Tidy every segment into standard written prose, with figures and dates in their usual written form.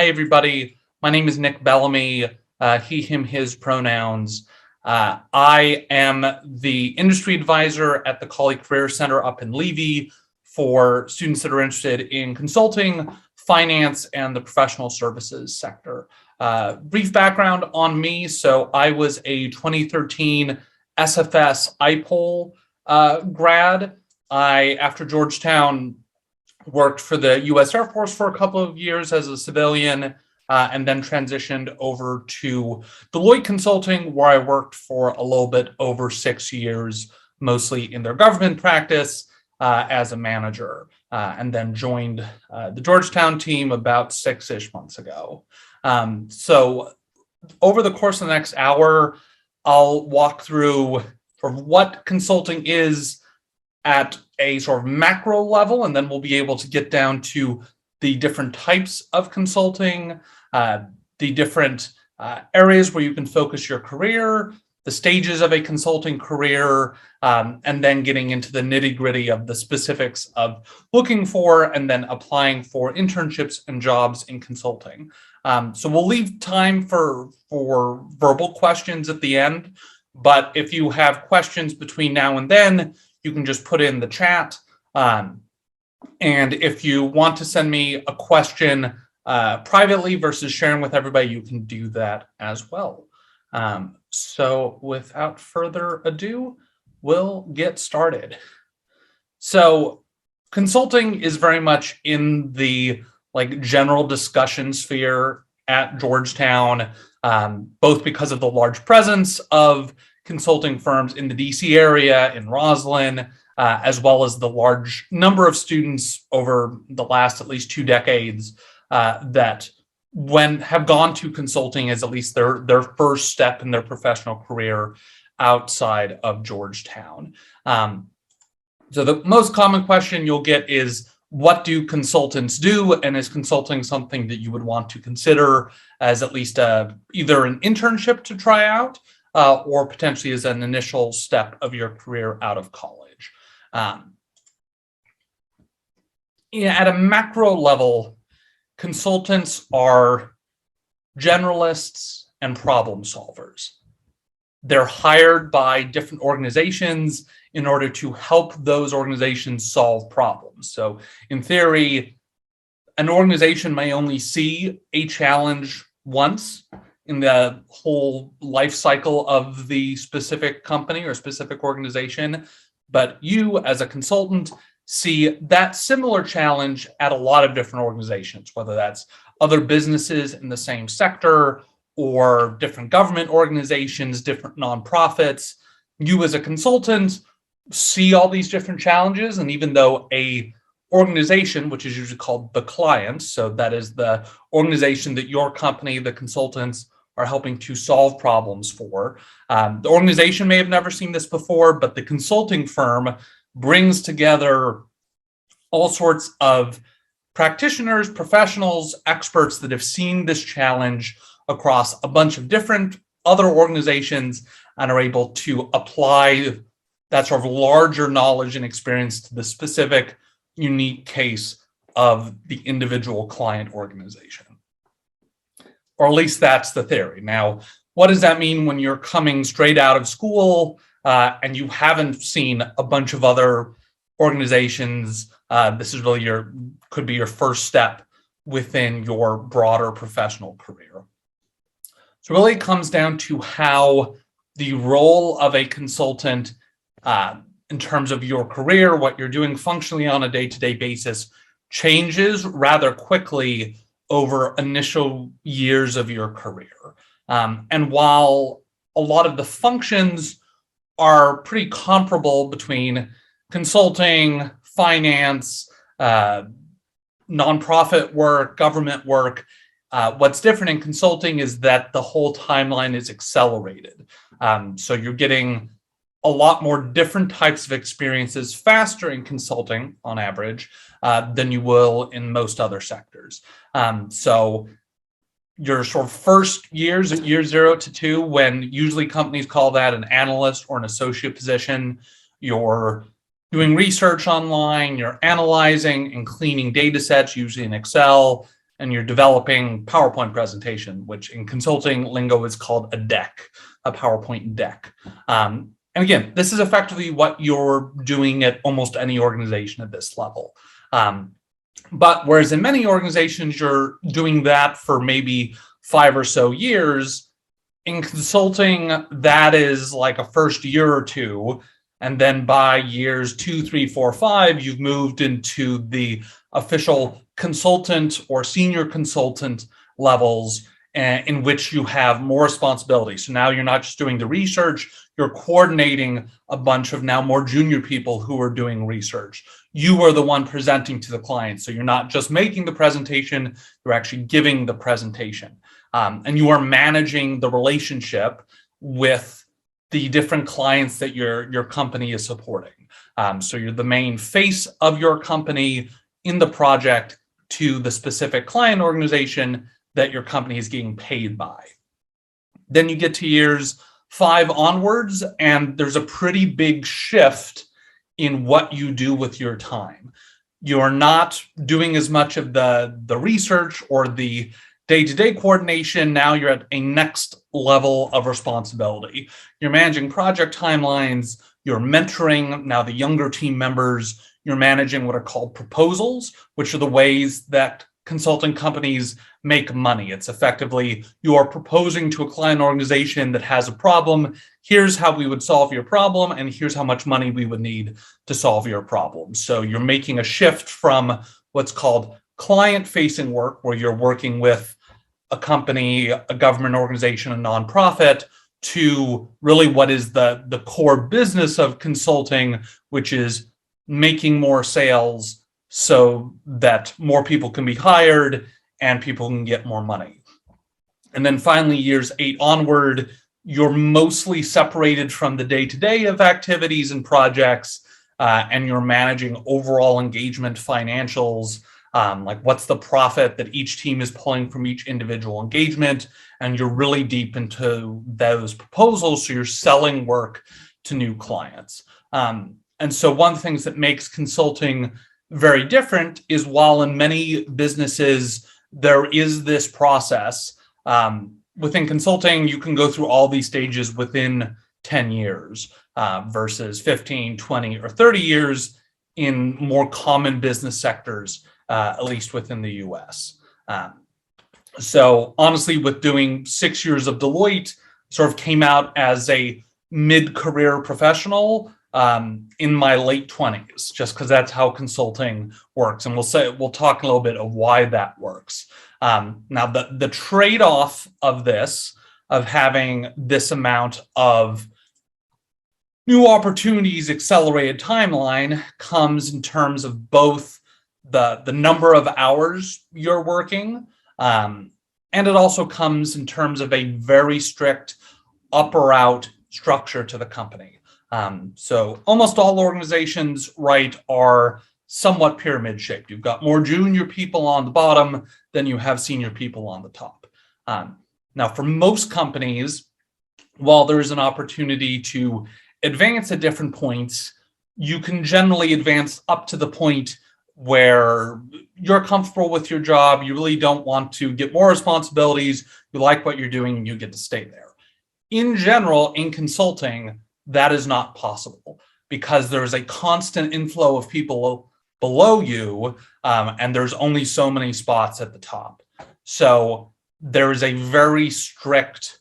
everybody. My name is Nick Bellomy, he, him, his pronouns. I am the industry advisor at the Colley Career Center up in Levy for students that are interested in consulting, finance, and the professional services sector. Brief background on me. So I was a 2013 SFS IPOL grad. After Georgetown, worked for the U.S. Air Force for a couple of years as a civilian, and then transitioned over to Deloitte Consulting, where I worked for a little bit over 6 years, mostly in their government practice as a manager, and then joined the Georgetown team about 6-ish months ago. So over the course of the next hour, I'll walk through sort of what consulting is at a sort of macro level, and then we'll be able to get down to the different types of consulting, the different areas where you can focus your career, the stages of a consulting career, and then getting into the nitty-gritty of the specifics of looking for and then applying for internships and jobs in consulting. So we'll leave time for verbal questions at the end, but if you have questions between now and then, you can just put in the chat. And if you want to send me a question privately versus sharing with everybody, you can do that as well. So without further ado, we'll get started. So consulting is very much in the general discussion sphere at Georgetown, both because of the large presence of consulting firms in the DC area, in Roslyn, as well as the large number of students over the last at least 2 decades that have gone to consulting as at least their first step in their professional career outside of Georgetown. So the most common question you'll get is, what do consultants do? And is consulting something that you would want to consider as at least either an internship to try out, or potentially as an initial step of your career out of college? At a macro level, consultants are generalists and problem solvers. They're hired by different organizations in order to help those organizations solve problems. So in theory, an organization may only see a challenge once in the whole life cycle of the specific company or specific organization, but you as a consultant see that similar challenge at a lot of different organizations, whether that's other businesses in the same sector or different government organizations, different nonprofits. You as a consultant see all these different challenges, and even though a organization, which is usually called the client, so that is the organization that your company, the consultants, are helping to solve problems for. The organization may have never seen this before, but the consulting firm brings together all sorts of practitioners, professionals, experts that have seen this challenge across a bunch of different other organizations and are able to apply that sort of larger knowledge and experience to the specific, unique case of the individual client organization. Or at least that's the theory. Now, what does that mean when you're coming straight out of school and you haven't seen a bunch of other organizations? This is really could be your first step within your broader professional career. So really it comes down to how the role of a consultant in terms of your career, what you're doing functionally on a day-to-day basis, changes rather quickly over initial years of your career. And while a lot of the functions are pretty comparable between consulting, finance, nonprofit work, government work, what's different in consulting is that the whole timeline is accelerated. So you're getting a lot more different types of experiences faster in consulting on average than you will in most other sectors. So your sort of first years at year 0 to 2, when usually companies call that an analyst or an associate position, you're doing research online, you're analyzing and cleaning data sets, usually in Excel, and you're developing PowerPoint presentation, which in consulting lingo is called a deck, a PowerPoint deck. And again, this is effectively what you're doing at almost any organization at this level. But whereas in many organizations, you're doing that for maybe 5 or so years, in consulting, that is like a first year or two. And then by years 2, 3, 4, 5, you've moved into the official consultant or senior consultant levels in which you have more responsibility. So now you're not just doing the research, you're coordinating a bunch of now more junior people who are doing research. You are the one presenting to the client. So you're not just making the presentation, you're actually giving the presentation. And you are managing the relationship with the different clients that your company is supporting. So you're the main face of your company in the project to the specific client organization that your company is getting paid by. Then you get to years 5 onwards, and there's a pretty big shift in what you do with your time. You're not doing as much of the research or the day-to-day coordination. Now you're at a next level of responsibility. You're managing project timelines, you're mentoring now the younger team members, you're managing what are called proposals, which are the ways that consulting companies make money. It's effectively you are proposing to a client organization that has a problem. Here's how we would solve your problem, and here's how much money we would need to solve your problem. So you're making a shift from what's called client-facing work, where you're working with a company, a government organization, a nonprofit, to really what is the core business of consulting, which is making more sales so that more people can be hired and people can get more money. And then finally, years 8 onward, you're mostly separated from the day-to-day of activities and projects, and you're managing overall engagement financials, like what's the profit that each team is pulling from each individual engagement, and you're really deep into those proposals, so you're selling work to new clients. And so one of the things that makes consulting very different is, while in many businesses there is this process, within consulting you can go through all these stages within 10 years versus 15, 20, or 30 years in more common business sectors, at least within the US. So honestly, with doing 6 years of Deloitte, sort of came out as a mid-career professional in my late 20s, just because that's how consulting works. And we'll talk a little bit of why that works. Now, the trade-off of this, of having this amount of new opportunities, accelerated timeline, comes in terms of both the number of hours you're working, and it also comes in terms of a very strict up or out structure to the company. So almost all organizations, right, are somewhat pyramid shaped. You've got more junior people on the bottom than you have senior people on the top. Now, for most companies, while there's an opportunity to advance at different points, you can generally advance up to the point where you're comfortable with your job, you really don't want to get more responsibilities, you like what you're doing, and you get to stay there. In general, in consulting, that is not possible because there's a constant inflow of people below you, and there's only so many spots at the top. So there is a very strict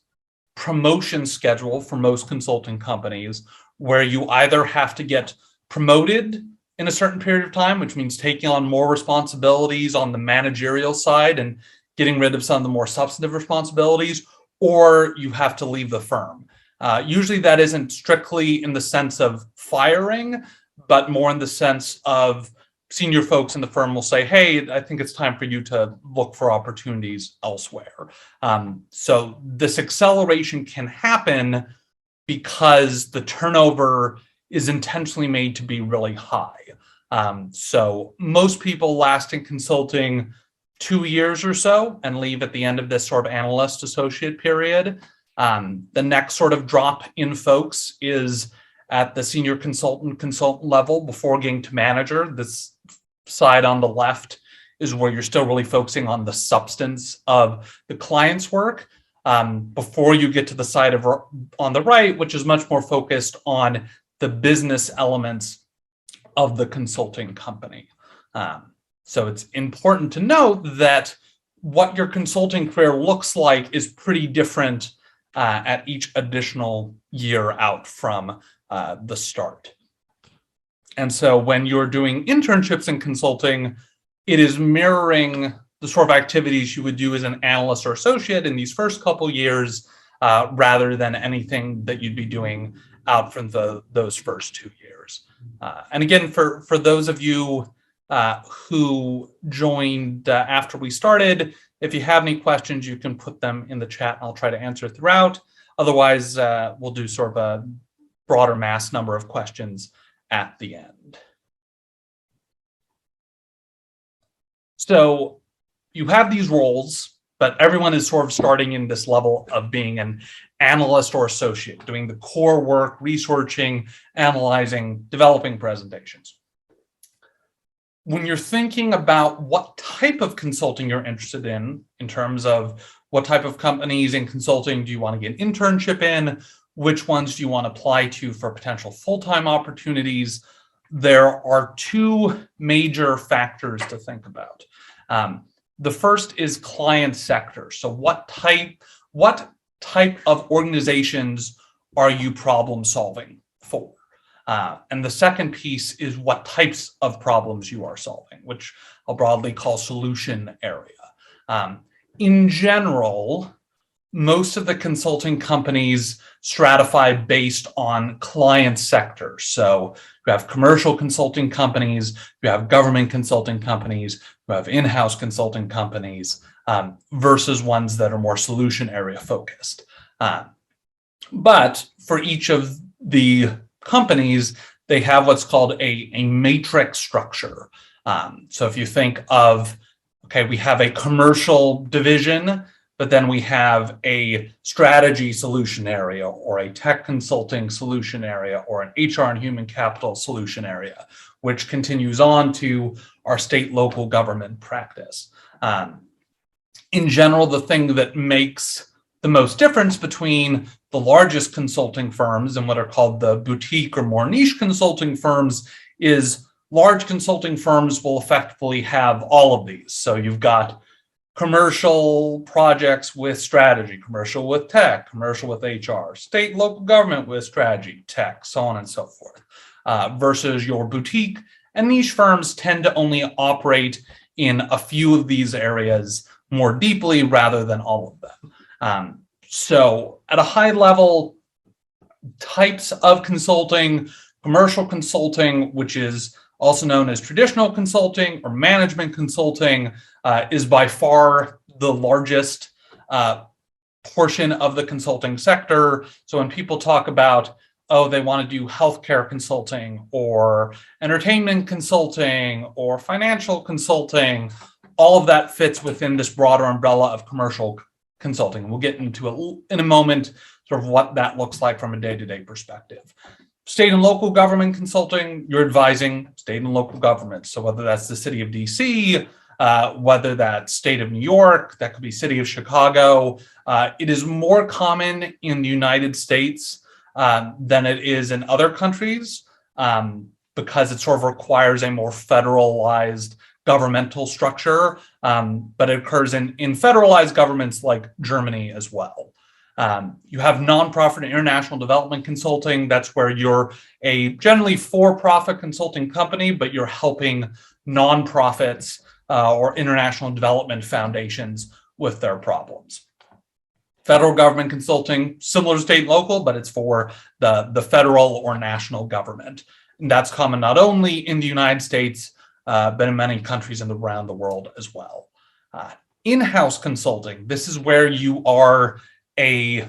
promotion schedule for most consulting companies where you either have to get promoted in a certain period of time, which means taking on more responsibilities on the managerial side and getting rid of some of the more substantive responsibilities, or you have to leave the firm. Usually that isn't strictly in the sense of firing, but more in the sense of senior folks in the firm will say, hey, I think it's time for you to look for opportunities elsewhere. So this acceleration can happen because the turnover is intentionally made to be really high. So most people last in consulting 2 years or so and leave at the end of this sort of analyst associate period. The next sort of drop in folks is at the senior consultant level before getting to manager. This side on the left is where you're still really focusing on the substance of the client's work, before you get to the side of on the right, which is much more focused on the business elements of the consulting company. So it's important to note that what your consulting career looks like is pretty different at each additional year out from the start. And so when you're doing internships in consulting, it is mirroring the sort of activities you would do as an analyst or associate in these first couple years, rather than anything that you'd be doing out from those first 2 years. And again, for those of you who joined after we started, if you have any questions, you can put them in the chat and I'll try to answer throughout. Otherwise, we'll do sort of a broader mass number of questions at the end. So you have these roles, but everyone is sort of starting in this level of being an analyst or associate, doing the core work, researching, analyzing, developing presentations. When you're thinking about what type of consulting you're interested in terms of what type of companies in consulting do you want to get an internship in, which ones do you want to apply to for potential full-time opportunities, there are two major factors to think about. The first is client sector. So what type of organizations are you problem solving for? And the second piece is what types of problems you are solving, which I'll broadly call solution area. In general, most of the consulting companies stratify based on client sector. So you have commercial consulting companies, you have government consulting companies, you have in-house consulting companies, versus ones that are more solution area focused. But for each of the companies, they have what's called a matrix structure. So if you think of, okay, we have a commercial division, but then we have a strategy solution area or a tech consulting solution area or an HR and human capital solution area, which continues on to our state local government practice. In general, the thing that makes the most difference between the largest consulting firms and what are called the boutique or more niche consulting firms is large consulting firms will effectively have all of these. So you've got commercial projects with strategy, commercial with tech, commercial with HR, state and local government with strategy, tech, so on and so forth. Versus your boutique and niche firms tend to only operate in a few of these areas more deeply rather than all of them. So at a high level, types of consulting, commercial consulting, which is also known as traditional consulting or management consulting, is by far the largest portion of the consulting sector. So when people talk about, oh, they want to do healthcare consulting or entertainment consulting or financial consulting, all of that fits within this broader umbrella of commercial consulting. We'll get into in a moment sort of what that looks like from a day-to-day perspective. State and local government consulting, you're advising state and local governments. So whether that's the city of DC, whether that's state of New York, that could be city of Chicago. It is more common in the United States than it is in other countries because it sort of requires a more federalized governmental structure, but it occurs in federalized governments like Germany as well. You have nonprofit and international development consulting. That's where you're a generally for-profit consulting company, but you're helping nonprofits or international development foundations with their problems. Federal government consulting, similar to state and local, but it's for the federal or national government. And that's common not only in the United States, but in many countries around the world as well. In-house consulting, this is where you are a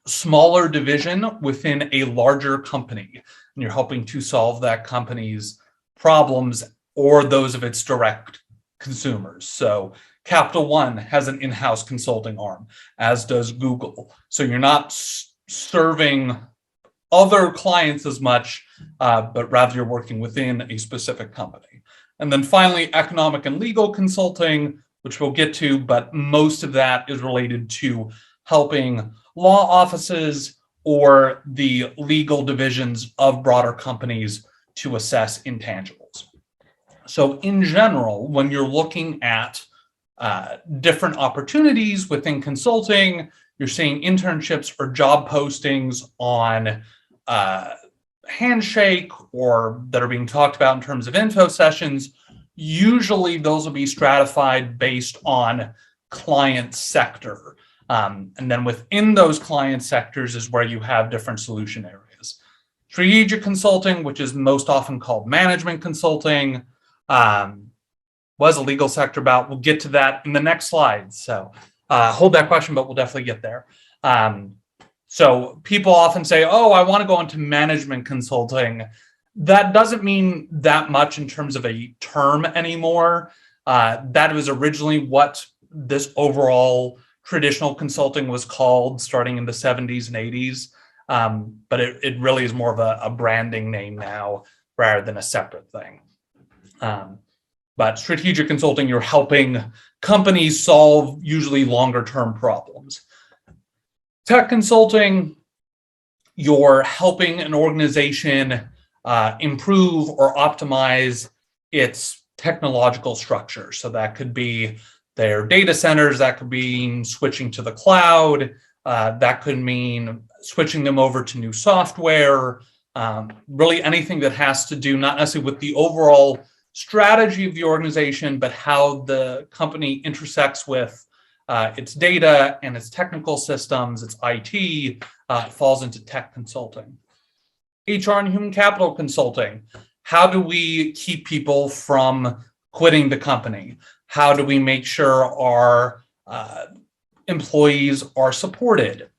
smaller division within a larger company, and you're helping to solve that company's problems or those of its direct consumers. So Capital One has an in-house consulting arm, as does Google. So you're not serving other clients as much, but rather you're working within a specific company. And then finally, economic and legal consulting, which we'll get to, but most of that is related to helping law offices or the legal divisions of broader companies to assess intangibles. So in general, when you're looking at different opportunities within consulting, you're seeing internships or job postings on Handshake or that are being talked about in terms of info sessions. Usually those will be stratified based on client sector. And then within those client sectors is where you have different solution areas. Strategic consulting, which is most often called management consulting, was a legal sector bout. We'll get to that in the next slide. So hold that question, but we'll definitely get there. So people often say, oh, I want to go into management consulting. That doesn't mean that much in terms of a term anymore. That was originally what this overall traditional consulting was called starting in the 70s and 80s. But it really is more of a branding name now rather than a separate thing. But strategic consulting, you're helping companies solve usually longer term problems. Tech consulting, you're helping an organization improve or optimize its technological structure. So that could be their data centers, that could be switching to the cloud, that could mean switching them over to new software, really anything that has to do not necessarily with the overall strategy of the organization, but how the company intersects with its data and its technical systems, its IT, falls into tech consulting. HR and human capital consulting. How do we keep people from quitting the company? How do we make sure our employees are supported?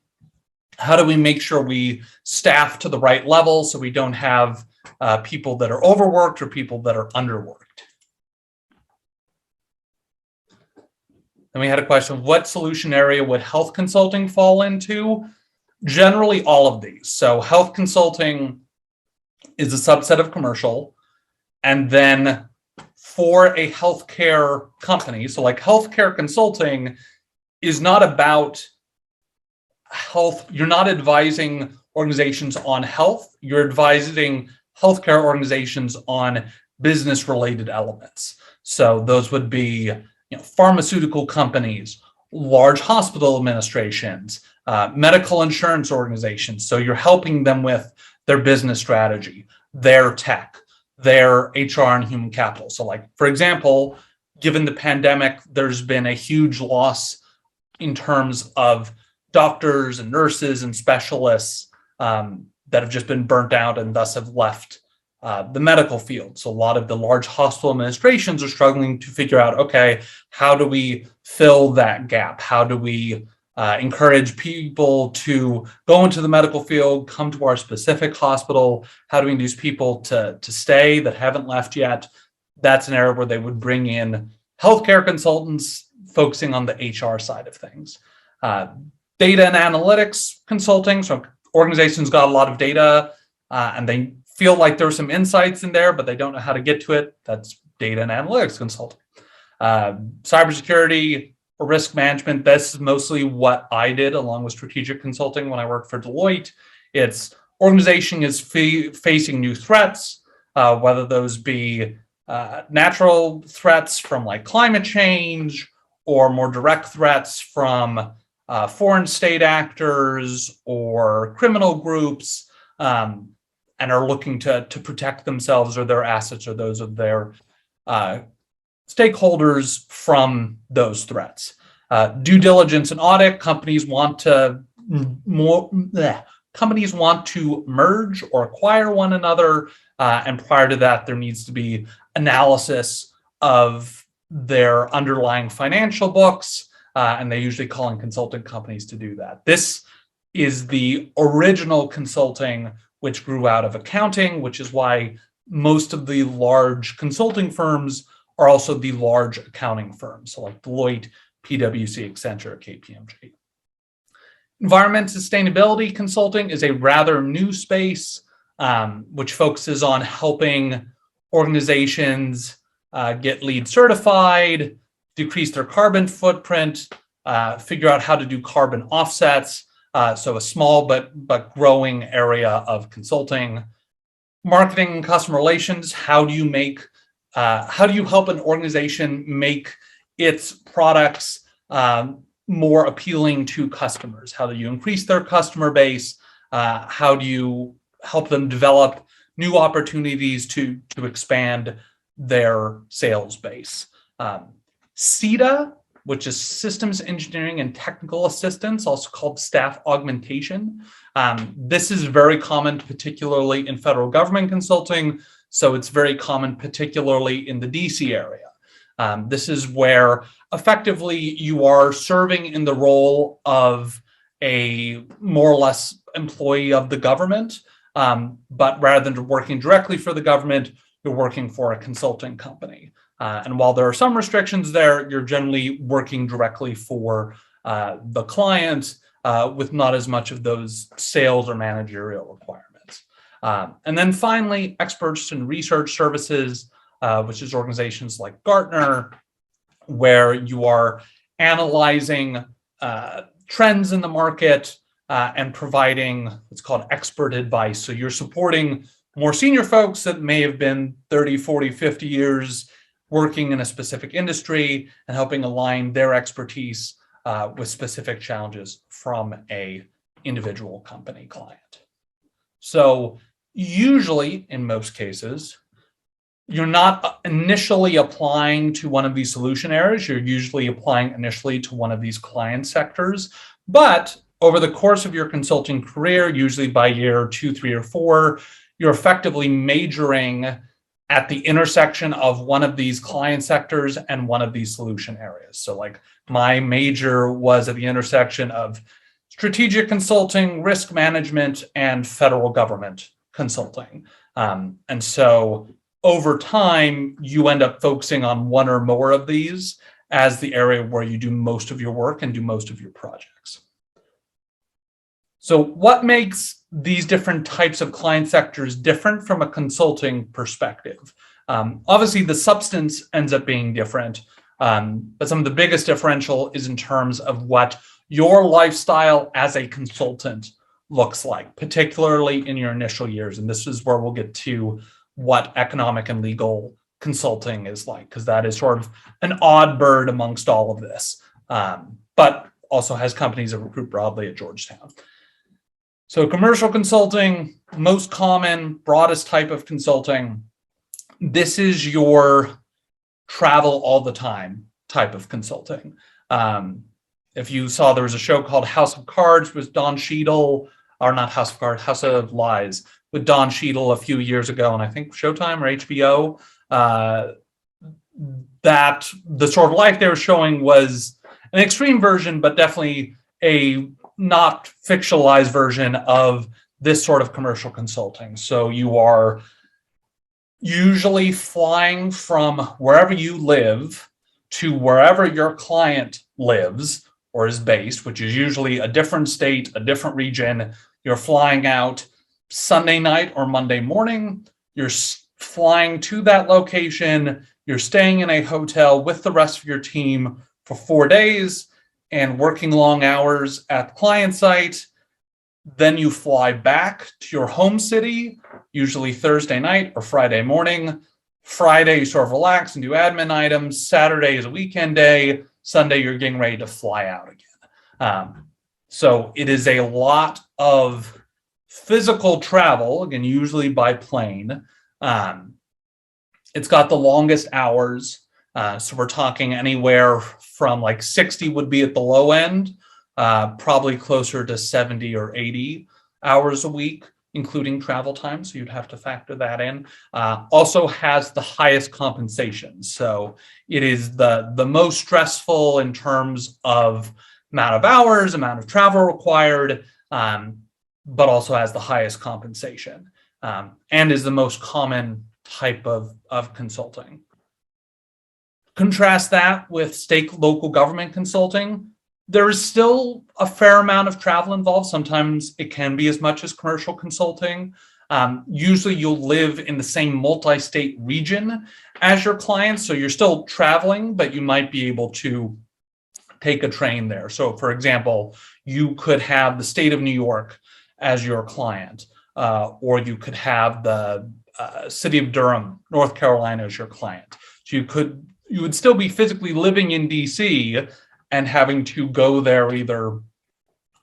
How do we make sure we staff to the right level so we don't have people that are overworked or people that are underworked? Then we had a question, what solution area would health consulting fall into? Generally, all of these. So health consulting is a subset of commercial. And then for a healthcare company, so like healthcare consulting is not about health. You're not advising organizations on health. You're advising healthcare organizations on business-related elements. So those would be pharmaceutical companies, large hospital administrations, medical insurance organizations. So you're helping them with their business strategy, their tech, their HR and human capital. So like, for example, given the pandemic, there's been a huge loss in terms of doctors and nurses and specialists that have just been burnt out and thus have left the medical field. So a lot of the large hospital administrations are struggling to figure out, okay, how do we fill that gap? How do we encourage people to go into the medical field, come to our specific hospital? How do we induce people to stay that haven't left yet? That's an area where they would bring in healthcare consultants focusing on the HR side of things. Data and analytics consulting. So organizations got a lot of data and they feel like there's some insights in there, but they don't know how to get to it. That's data and analytics consulting. Cybersecurity or risk management. This is mostly what I did along with strategic consulting when I worked for Deloitte. It's organization is facing new threats, whether those be natural threats from like climate change or more direct threats from foreign state actors or criminal groups, and are looking to protect themselves or their assets or those of their stakeholders from those threats. Due diligence and audit, companies want to merge or acquire one another, and prior to that, there needs to be analysis of their underlying financial books, and they usually call in consulting companies to do that. This is the original consulting which grew out of accounting, which is why most of the large consulting firms are also the large accounting firms, so like Deloitte, PwC, Accenture, KPMG. Environment sustainability consulting is a rather new space, which focuses on helping organizations get LEED certified, decrease their carbon footprint, figure out how to do carbon offsets. So a small but growing area of consulting. Marketing and customer relations. How do you help an organization make its products more appealing to customers? How do you increase their customer base? How do you help them develop new opportunities to expand their sales base? SETA, which is Systems Engineering and Technical Assistance, also called Staff Augmentation. This is very common, particularly in federal government consulting. So it's very common, particularly in the DC area. This is where effectively you are serving in the role of a more or less employee of the government, but rather than working directly for the government, you're working for a consulting company. And while there are some restrictions there, you're generally working directly for the client with not as much of those sales or managerial requirements. And then finally, experts in research services, which is organizations like Gartner, where you are analyzing trends in the market and providing what's called expert advice. So you're supporting more senior folks that may have been 30, 40, 50 years working in a specific industry and helping align their expertise with specific challenges from a individual company client. So usually, in most cases, you're not initially applying to one of these solution areas. You're usually applying initially to one of these client sectors. But over the course of your consulting career, usually by year 2, 3, or 4, you're effectively majoring at the intersection of one of these client sectors and one of these solution areas. So like my major was at the intersection of strategic consulting, risk management, and federal government consulting. And so over time, you end up focusing on one or more of these as the area where you do most of your work and do most of your projects. So what makes these different types of client sectors different from a consulting perspective? Obviously, the substance ends up being different, but some of the biggest differential is in terms of what your lifestyle as a consultant looks like, particularly in your initial years. And this is where we'll get to what economic and legal consulting is like, because that is sort of an odd bird amongst all of this, but also has companies that recruit broadly at Georgetown. So commercial consulting, most common, broadest type of consulting. This is your travel all the time type of consulting. If you saw, there was a show called House of Cards with Don Cheadle, or not House of Cards, House of Lies, with Don Cheadle a few years ago, and I think Showtime or HBO, that the sort of life they were showing was an extreme version, but definitely a not fictionalized version of this sort of commercial consulting. So you are usually flying from wherever you live to wherever your client lives or is based, which is usually a different state, a different region. You're flying out Sunday night or Monday morning. You're flying to that location. You're staying in a hotel with the rest of your team for 4 days and working long hours at the client site. Then you fly back to your home city, usually Thursday night or Friday morning. Friday, you sort of relax and do admin items. Saturday is a weekend day. Sunday, you're getting ready to fly out again. So it is a lot of physical travel, again, usually by plane. It's got the longest hours. So we're talking anywhere from like 60 would be at the low end, probably closer to 70 or 80 hours a week, including travel time. So you'd have to factor that in. Also has the highest compensation. So it is the most stressful in terms of amount of hours, amount of travel required, but also has the highest compensation, and is the most common type of consulting. Contrast that with state local government consulting. There is still a fair amount of travel involved. Sometimes it can be as much as commercial consulting. Usually you'll live in the same multi-state region as your clients, so you're still traveling, but you might be able to take a train there. So for example, you could have the state of New York as your client, or you could have the city of Durham, North Carolina as your client. So you would still be physically living in DC and having to go there either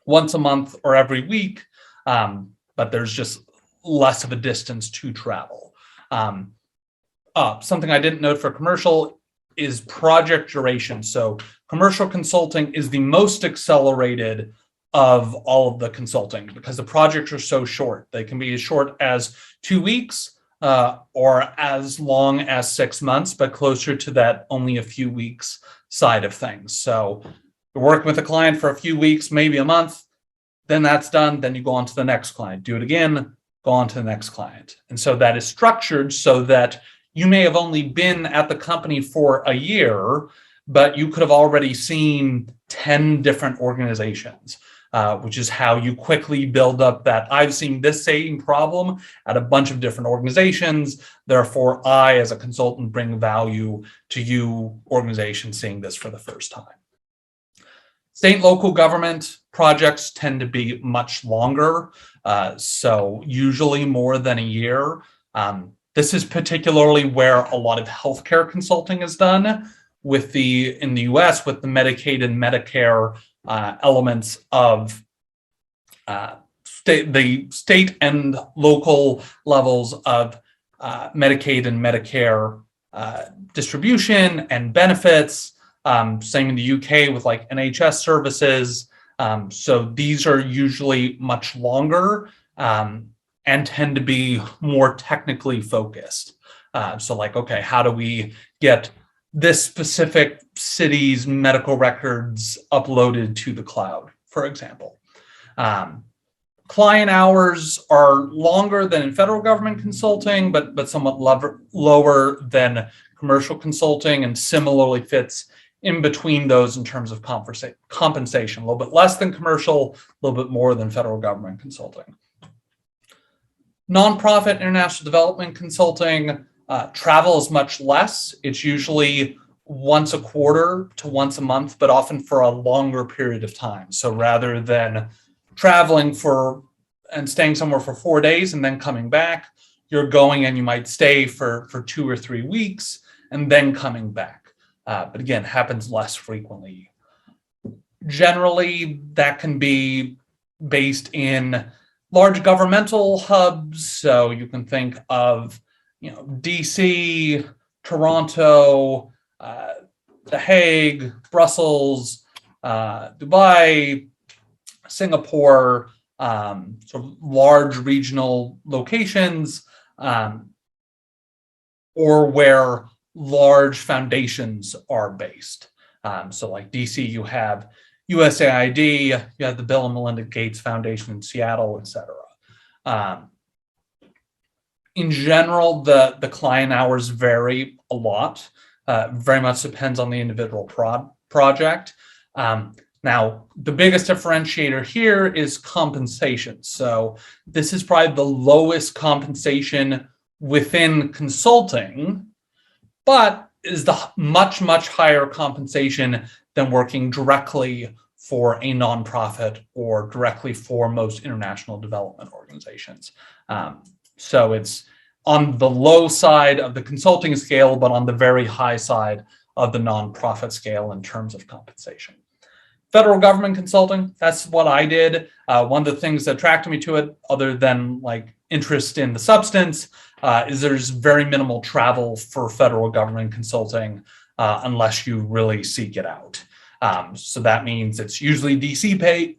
once a month or every week, but there's just less of a distance to travel. Something I didn't note for commercial is project duration. So commercial consulting is the most accelerated of all of the consulting because the projects are so short. They can be as short as 2 weeks or as long as 6 months, but closer to that only a few weeks side of things. So you're working with a client for a few weeks, maybe a month, then that's done. Then you go on to the next client, do it again, go on to the next client. And so that is structured so that you may have only been at the company for a year, but you could have already seen 10 different organizations, which is how you quickly build up that I've seen this same problem at a bunch of different organizations. Therefore, I, as a consultant, bring value to you, organizations, seeing this for the first time. State and local government projects tend to be much longer, so usually more than a year. This is particularly where a lot of healthcare consulting is done in the US with the Medicaid and Medicare elements of the state and local levels of Medicaid and Medicare distribution and benefits. Same in the UK with like NHS services. So these are usually much longer and tend to be more technically focused. So like, okay, how do we get this specific city's medical records uploaded to the cloud, for example? Client hours are longer than in federal government consulting, but somewhat lower than commercial consulting, and similarly fits in between those in terms of compensation, a little bit less than commercial, a little bit more than federal government consulting. Nonprofit international development consulting, travel is much less. It's usually once a quarter to once a month, but often for a longer period of time. So rather than traveling and staying somewhere for 4 days and then coming back, you're going and you might stay for 2 or 3 weeks and then coming back. But again, happens less frequently. Generally, that can be based in large governmental hubs. So you can think of, DC, Toronto, The Hague, Brussels, Dubai, Singapore, sort of large regional locations, or where large foundations are based. So like DC, you have USAID, you have the Bill and Melinda Gates Foundation in Seattle, et cetera. In general, the client hours vary a lot. Very much depends on the individual project. Now, the biggest differentiator here is compensation. So this is probably the lowest compensation within consulting, but is the much, much higher compensation than working directly for a nonprofit or directly for most international development organizations. So it's on the low side of the consulting scale, but on the very high side of the nonprofit scale in terms of compensation. Federal government consulting, that's what I did. One of the things that attracted me to it, other than like interest in the substance, is there's very minimal travel for federal government consulting unless you really seek it out. So that means it's usually DC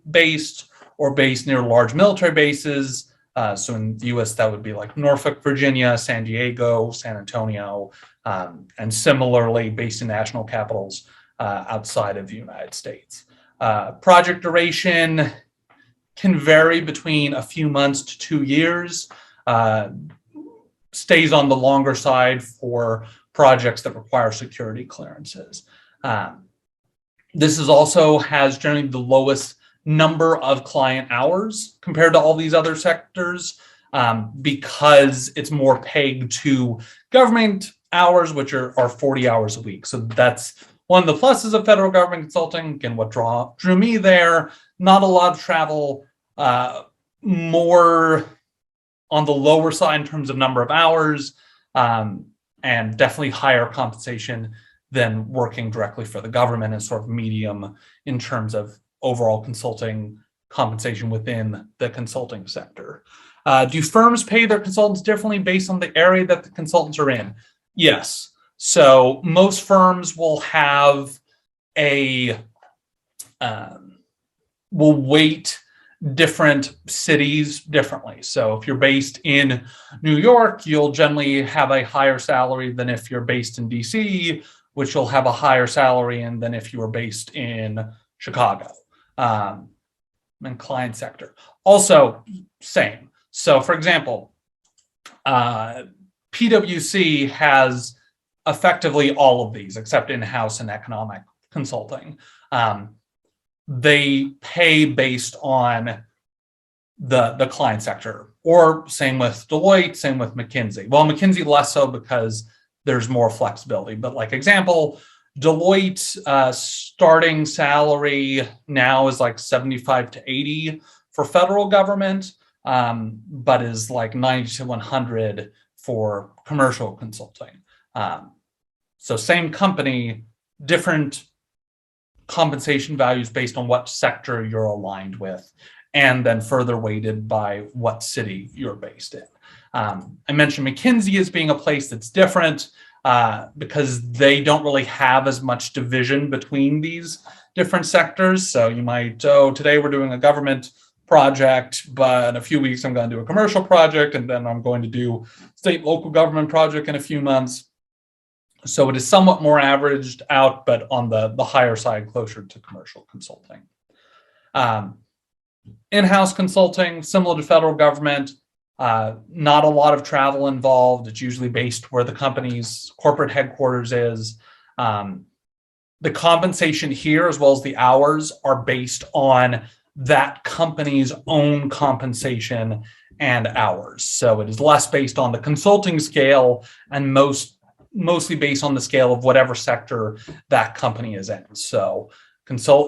based or based near large military bases. So in the US, that would be like Norfolk, Virginia, San Diego, San Antonio, and similarly based in national capitals outside of the United States. Project duration can vary between a few months to 2 years. Stays on the longer side for projects that require security clearances. This is also has generally the lowest number of client hours compared to all these other sectors, because it's more pegged to government hours, which are 40 hours a week. So that's one of the pluses of federal government consulting, and what drew me there. Not a lot of travel, more on the lower side in terms of number of hours, and definitely higher compensation than working directly for the government, and sort of medium in terms of overall consulting compensation within the consulting sector. Do firms pay their consultants differently based on the area that the consultants are in? Yes. So most firms will have will weight different cities differently. So if you're based in New York, you'll generally have a higher salary than if you're based in DC, which will have a higher salary than if you were based in Chicago. And client sector. Also, same. So for example, PwC has effectively all of these except in-house and economic consulting. They pay based on the client sector, or same with Deloitte, same with McKinsey. Well, McKinsey less so because there's more flexibility. But like example, Deloitte's starting salary now is like 75 to 80 for federal government, but is like 90 to 100 for commercial consulting. So same company, different compensation values based on what sector you're aligned with, and then further weighted by what city you're based in. I mentioned McKinsey as being a place that's different because they don't really have as much division between these different sectors. So you might, today we're doing a government project, but in a few weeks I'm going to do a commercial project, and then I'm going to do state local government project in a few months. So it is somewhat more averaged out, but on the higher side, closer to commercial consulting. In-house consulting, similar to federal government, not a lot of travel involved. It's usually based where the company's corporate headquarters is. The compensation here, as well as the hours, are based on that company's own compensation and hours. So it is less based on the consulting scale, and mostly based on the scale of whatever sector that company is in. So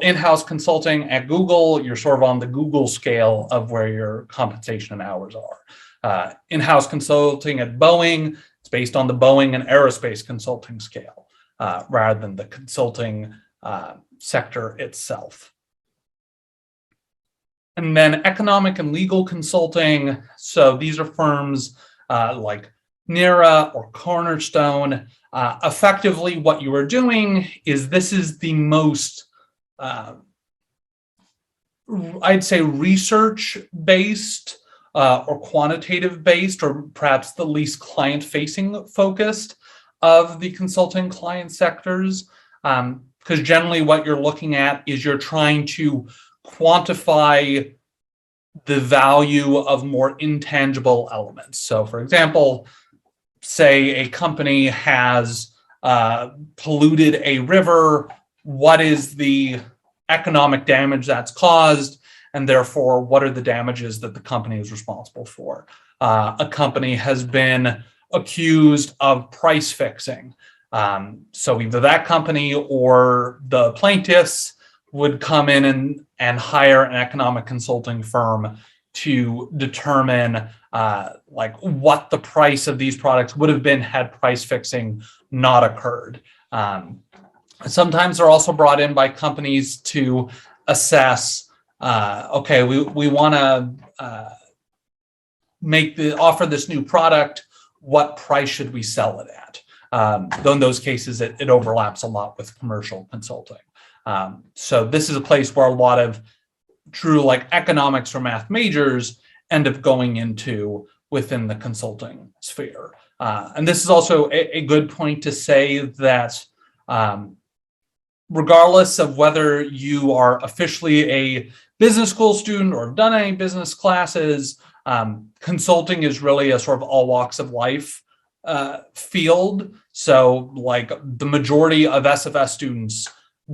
in-house consulting at Google, you're sort of on the Google scale of where your compensation and hours are. In-house consulting at Boeing, it's based on the Boeing and aerospace consulting scale, rather than the consulting sector itself. And then economic and legal consulting. So these are firms like NERA or Cornerstone. Effectively, what you are doing is this is the most, I'd say, research-based or quantitative-based, or perhaps the least client-facing focused of the consulting client sectors. Because generally what you're looking at is you're trying to quantify the value of more intangible elements. So for example, say a company has polluted a river, what is the economic damage that's caused, and therefore what are the damages that the company is responsible for? A company has been accused of price fixing. So either that company or the plaintiffs would come in and hire an economic consulting firm to determine like what the price of these products would have been had price fixing not occurred. Sometimes they're also brought in by companies to assess, okay, we want to offer this new product, what price should we sell it at? Though in those cases, it overlaps a lot with commercial consulting. So this is a place where a lot of true like economics or math majors end up going into within the consulting sphere. And this is also a good point to say that regardless of whether you are officially a business school student or have done any business classes, consulting is really a sort of all walks of life field. So like the majority of SFS students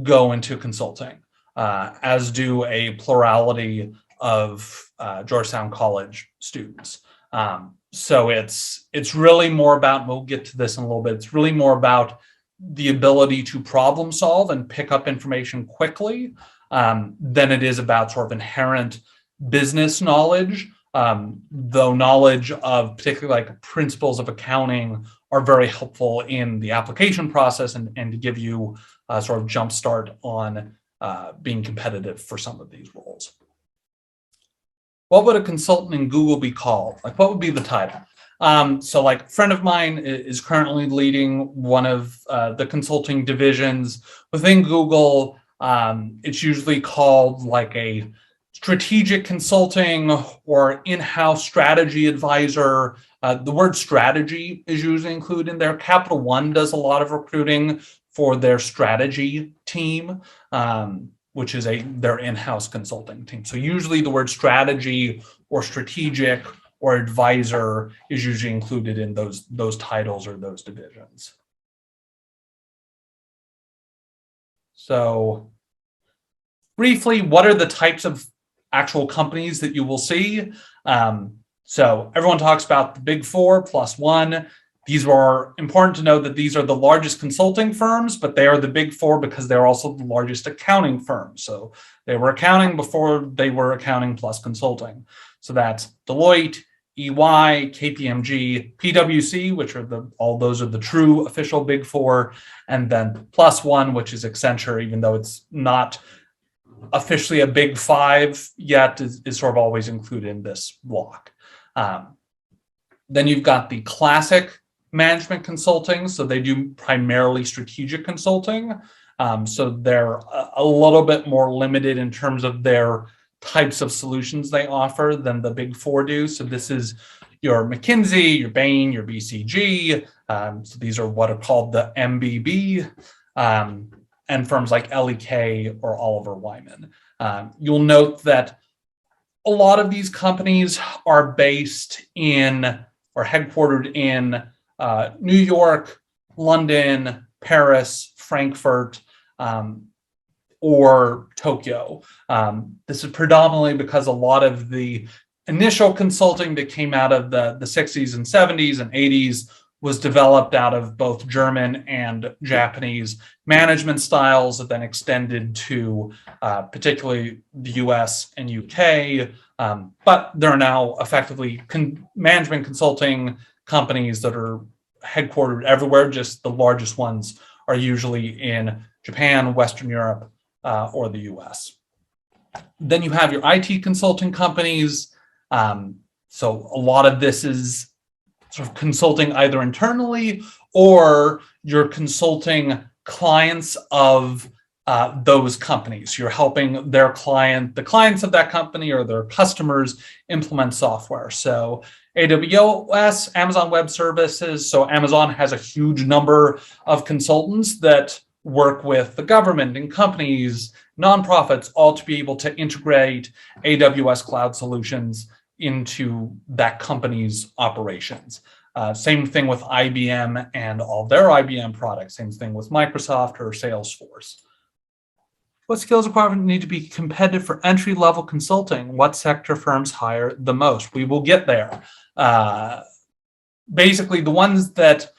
go into consulting, as do a plurality of Georgetown College students. So it's really more about, we'll get to this in a little bit, it's really more about the ability to problem solve and pick up information quickly than it is about sort of inherent business knowledge, though knowledge of particularly like principles of accounting are very helpful in the application process and to give you a sort of jump start on being competitive for some of these roles. What would a consultant in Google be called? Like, what would be the title? So like a friend of mine is currently leading one of the consulting divisions within Google. It's usually called like a strategic consulting or in-house strategy advisor. The word strategy is usually included in there. Capital One does a lot of recruiting for their strategy team, which is their in-house consulting team. So usually the word strategy or strategic or advisor is usually included in those titles or those divisions. So briefly, what are the types of actual companies that you will see? So everyone talks about the big four plus one. These are important to know that these are the largest consulting firms, but they are the big four because they're also the largest accounting firms. So they were accounting before they were accounting plus consulting. So that's Deloitte, EY, KPMG, PwC, which are all those are the true official big four, and then plus one, which is Accenture, even though it's not officially a big five yet, is sort of always included in this block. Then you've got the classic management consulting. So they do primarily strategic consulting. So they're a little bit more limited in terms of their types of solutions they offer than the big four do. So this is your McKinsey, your Bain, your BCG. So these are what are called the MBB, and firms like LEK or Oliver Wyman. You'll note that a lot of these companies are based in or headquartered in New York, London, Paris, Frankfurt, or Tokyo. This is predominantly because a lot of the initial consulting that came out of the 60s and 70s and 80s was developed out of both German and Japanese management styles that then extended to particularly the US and UK. But there are now effectively management consulting companies that are headquartered everywhere. Just the largest ones are usually in Japan, Western Europe, or the US. Then you have your IT consulting companies. So a lot of this is sort of consulting either internally or you're consulting clients of those companies. You're helping the clients of that company or their customers implement software. So AWS, Amazon Web Services. So Amazon has a huge number of consultants that work with the government and companies, nonprofits, all to be able to integrate AWS cloud solutions into that company's operations. Same thing with IBM and all their IBM products. Same thing with Microsoft or Salesforce. What skills requirements need to be competitive for entry-level consulting? What sector firms hire the most? We will get there. Basically, the ones that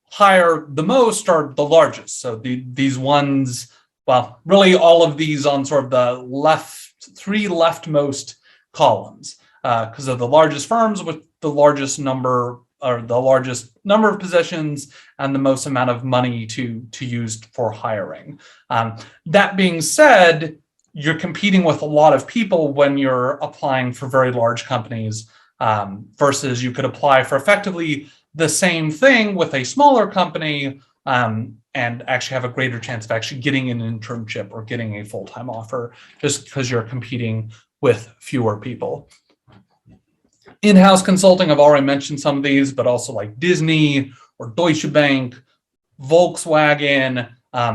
hire the most are the largest. So these ones, well, really all of these on sort of the three leftmost columns, because of the largest firms with the largest number of positions and the most amount of money to use for hiring. That being said, you're competing with a lot of people when you're applying for very large companies, versus you could apply for effectively the same thing with a smaller company, and actually have a greater chance of actually getting an internship or getting a full-time offer, just because you're competing with fewer people. In-house consulting, I've already mentioned some of these, but also like Disney or Deutsche Bank, Volkswagen.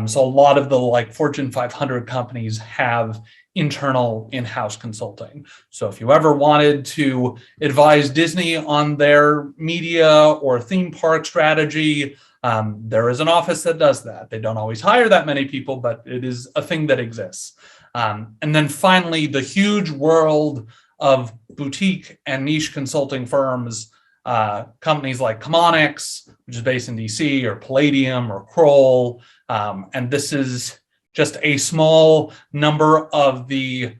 So a lot of the like Fortune 500 companies have internal in-house consulting. So if you ever wanted to advise Disney on their media or theme park strategy, There is an office that does that. They don't always hire that many people, but it is a thing that exists. And then finally, the huge world of boutique and niche consulting firms, companies like Chemonics, which is based in DC, or Palladium or Kroll. And this is just a small number of the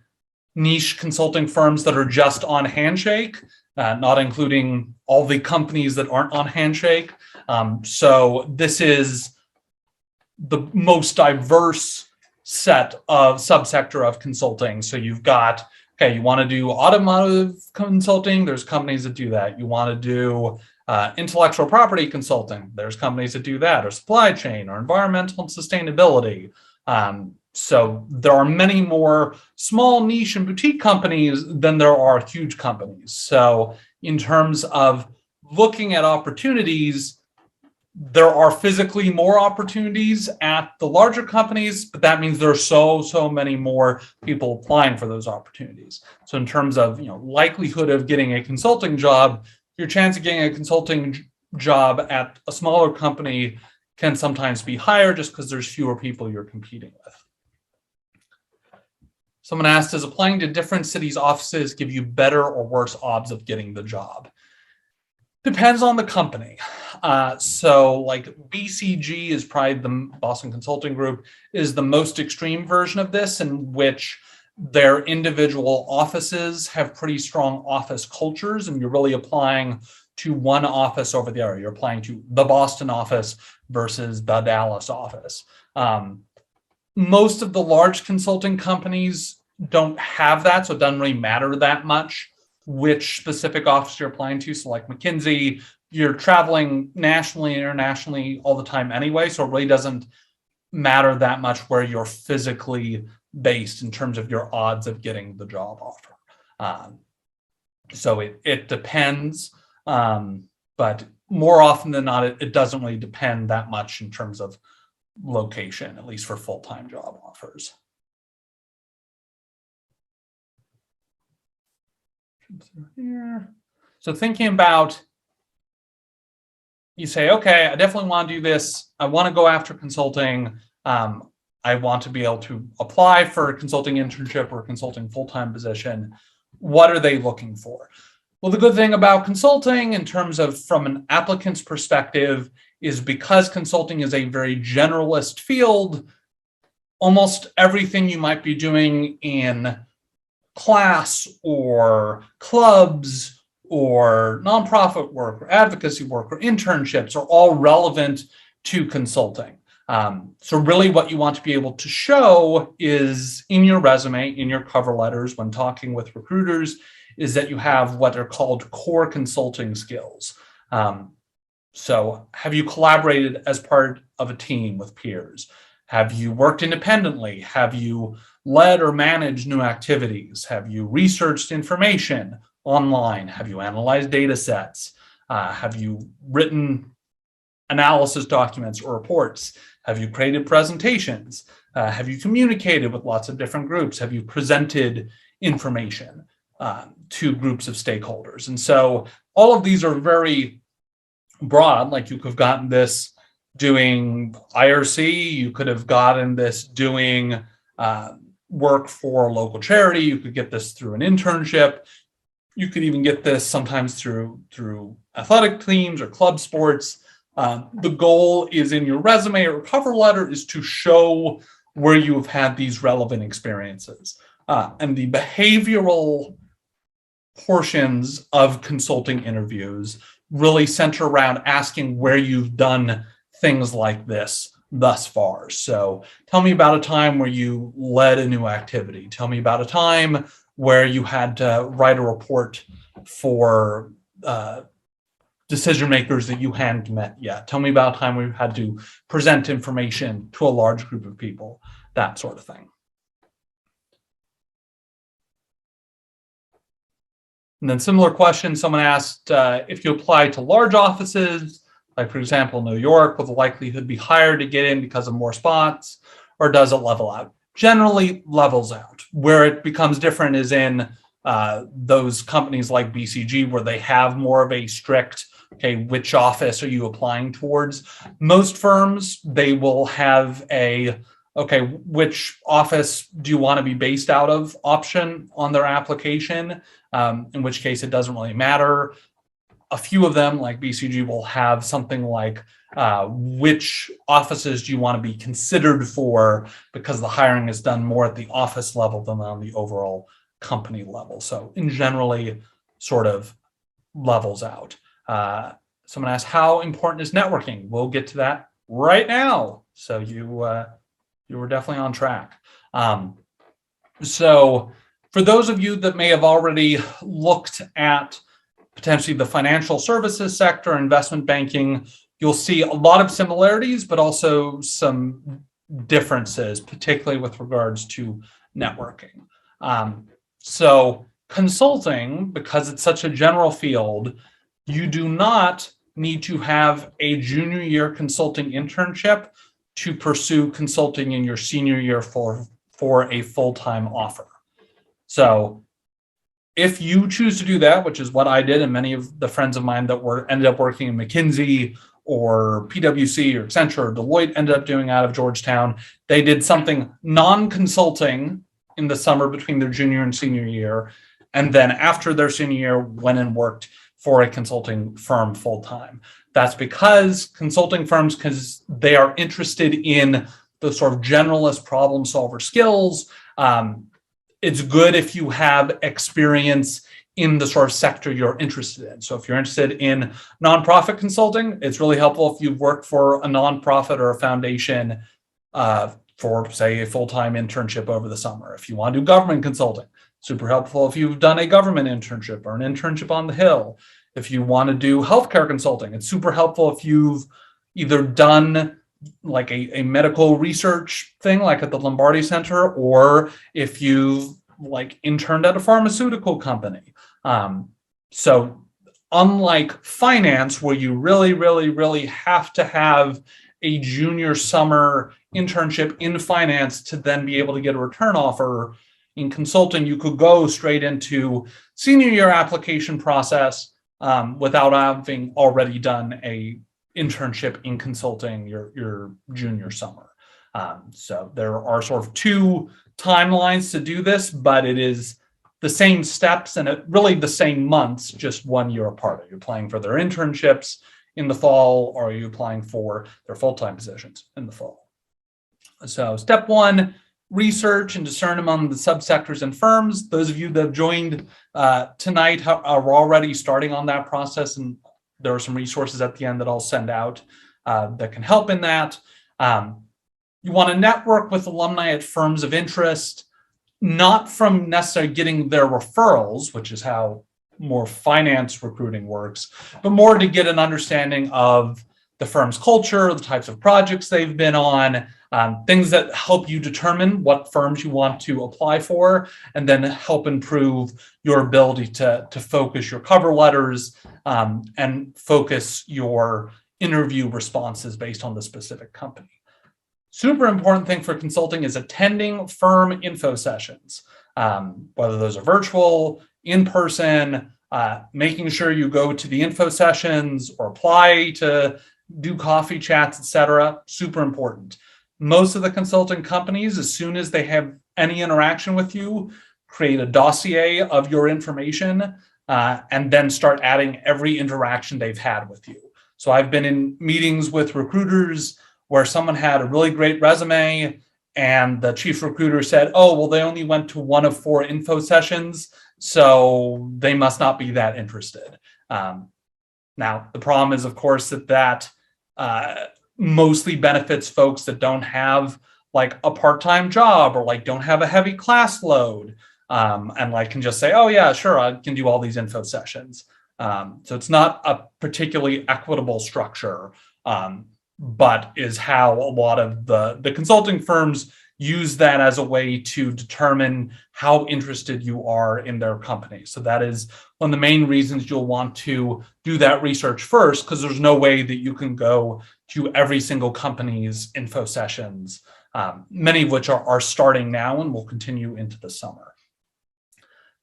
niche consulting firms that are just on Handshake, not including all the companies that aren't on Handshake. So this is the most diverse set of subsector of consulting. So you've got, okay, you want to do automotive consulting, there's companies that do that. You want to do intellectual property consulting, there's companies that do that, or supply chain, or environmental and sustainability. So there are many more small niche and boutique companies than there are huge companies. So in terms of looking at opportunities, there are physically more opportunities at the larger companies, but that means there are so many more people applying for those opportunities. So in terms of likelihood of getting a consulting job, your chance of getting a consulting job at a smaller company can sometimes be higher just because there's fewer people you're competing with. Someone asked, does applying to different cities' offices give you better or worse odds of getting the job? Depends on the company. So like BCG is probably the Boston Consulting Group is the most extreme version of this, in which their individual offices have pretty strong office cultures, and you're really applying to one office over the other. You're applying to the Boston office versus the Dallas office. Most of the large consulting companies don't have that, so it doesn't really matter that much which specific office you're applying to. So like McKinsey, you're traveling nationally and internationally all the time anyway, so it really doesn't matter that much where you're physically based in terms of your odds of getting the job offer. So it depends, but more often than not, it doesn't really depend that much in terms of location, at least for full-time job offers. Here. So thinking about, you say, okay, I definitely want to do this. I want to go after consulting. I want to be able to apply for a consulting internship or a consulting full-time position. What are they looking for? Well, the good thing about consulting in terms of from an applicant's perspective is because consulting is a very generalist field, almost everything you might be doing in class or clubs or nonprofit work or advocacy work or internships are all relevant to consulting. So really what you want to be able to show is in your resume, in your cover letters, when talking with recruiters, is that you have what are called core consulting skills. So have you collaborated as part of a team with peers? Have you worked independently? Have you led or managed new activities? Have you researched information online? Have you analyzed data sets? Have you written analysis documents or reports? Have you created presentations? Have you communicated with lots of different groups? Have you presented information to groups of stakeholders? And so all of these are very broad. Like you could have gotten this doing IRC, you could have gotten this doing work for a local charity, you could get this through an internship, you could even get this sometimes through athletic teams or club sports. The goal is in your resume or cover letter is to show where you have had these relevant experiences. And the behavioral portions of consulting interviews really center around asking where you've done things like this thus far. So tell me about a time where you led a new activity. Tell me about a time where you had to write a report for decision makers that you hadn't met yet. Tell me about a time where you had to present information to a large group of people, that sort of thing. And then similar question, someone asked, if you apply to large offices, like for example, New York, will the likelihood be higher to get in because of more spots, or does it level out? Generally levels out. Where it becomes different is in those companies like BCG, where they have more of a strict okay, which office are you applying towards? Most firms, they will have a, okay, which office do you want to be based out of option on their application, in which case it doesn't really matter. A few of them, like BCG, will have something like which offices do you want to be considered for, because the hiring is done more at the office level than on the overall company level. So in generally sort of levels out. Someone asked, how important is networking? We'll get to that right now. So you were definitely on track. So for those of you that may have already looked at potentially the financial services sector, investment banking, you'll see a lot of similarities, but also some differences, particularly with regards to networking. So consulting, because it's such a general field, you do not need to have a junior year consulting internship to pursue consulting in your senior year for a full-time offer. So if you choose to do that, which is what I did, and many of the friends of mine that ended up working in McKinsey or PwC or Accenture or Deloitte ended up doing out of Georgetown, they did something non-consulting in the summer between their junior and senior year, and then after their senior year went and worked for a consulting firm full-time. That's because consulting firms, because they are interested in the sort of generalist problem solver skills. It's good if you have experience in the sort of sector you're interested in. So if you're interested in nonprofit consulting, it's really helpful if you've worked for a nonprofit or a foundation for, say, a full-time internship over the summer. If you want to do government consulting, super helpful if you've done a government internship or an internship on the Hill. If you want to do healthcare consulting, it's super helpful if you've either done like a medical research thing like at the Lombardi Center, or if you've like interned at a pharmaceutical company. So unlike finance, where you really have to have a junior summer internship in finance to then be able to get a return offer, in consulting, you could go straight into senior year application process without having already done a internship in consulting your junior summer. So there are sort of two timelines to do this, but it is the same steps and really the same months, just 1 year apart. Are you applying for their internships in the fall, or are you applying for their full-time positions in the fall? So step one, research and discern among the subsectors and firms. Those of you that have joined tonight are already starting on that process, and there are some resources at the end that I'll send out that can help in that. You want to network with alumni at firms of interest, not from necessarily getting their referrals, which is how more finance recruiting works, but more to get an understanding of the firm's culture, the types of projects they've been on, things that help you determine what firms you want to apply for, and then help improve your ability to focus your cover letters and focus your interview responses based on the specific company. Super important thing for consulting is attending firm info sessions, whether those are virtual, in person, making sure you go to the info sessions or apply to do coffee chats, etc. Super important. Most of the consulting companies, as soon as they have any interaction with you, create a dossier of your information and then start adding every interaction they've had with you. So I've been in meetings with recruiters where someone had a really great resume and the chief recruiter said, oh, well, they only went to 1 of 4 info sessions, so they must not be that interested. Now, the problem is, of course, that mostly benefits folks that don't have like a part-time job or like don't have a heavy class load and like can just say, oh yeah, sure, I can do all these info sessions. So it's not a particularly equitable structure, but is how a lot of the consulting firms use that as a way to determine how interested you are in their company. So that is one of the main reasons you'll want to do that research first, because there's no way that you can go to every single company's info sessions, many of which are starting now and will continue into the summer.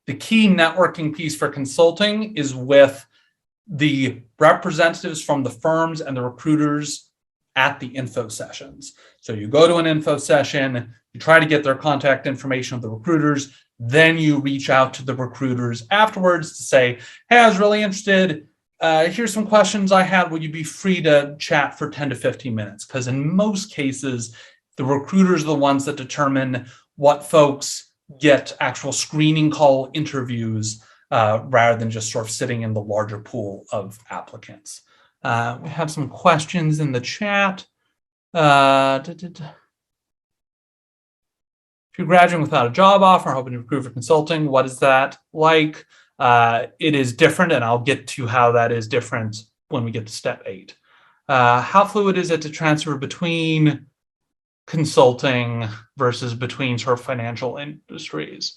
The key networking piece for consulting is with the representatives from the firms and the recruiters at the info sessions. So you go to an info session, you try to get their contact information of the recruiters, then you reach out to the recruiters afterwards to say, hey, I was really interested. Here's some questions I had. Would you be free to chat for 10 to 15 minutes? Because in most cases, the recruiters are the ones that determine what folks get actual screening call interviews rather than just sort of sitting in the larger pool of applicants. We have some questions in the chat. If you're graduating without a job offer, hoping to recruit for consulting, what is that like? It is different, and I'll get to how that is different when we get to step 8. How fluid is it to transfer between consulting versus between sort of financial industries?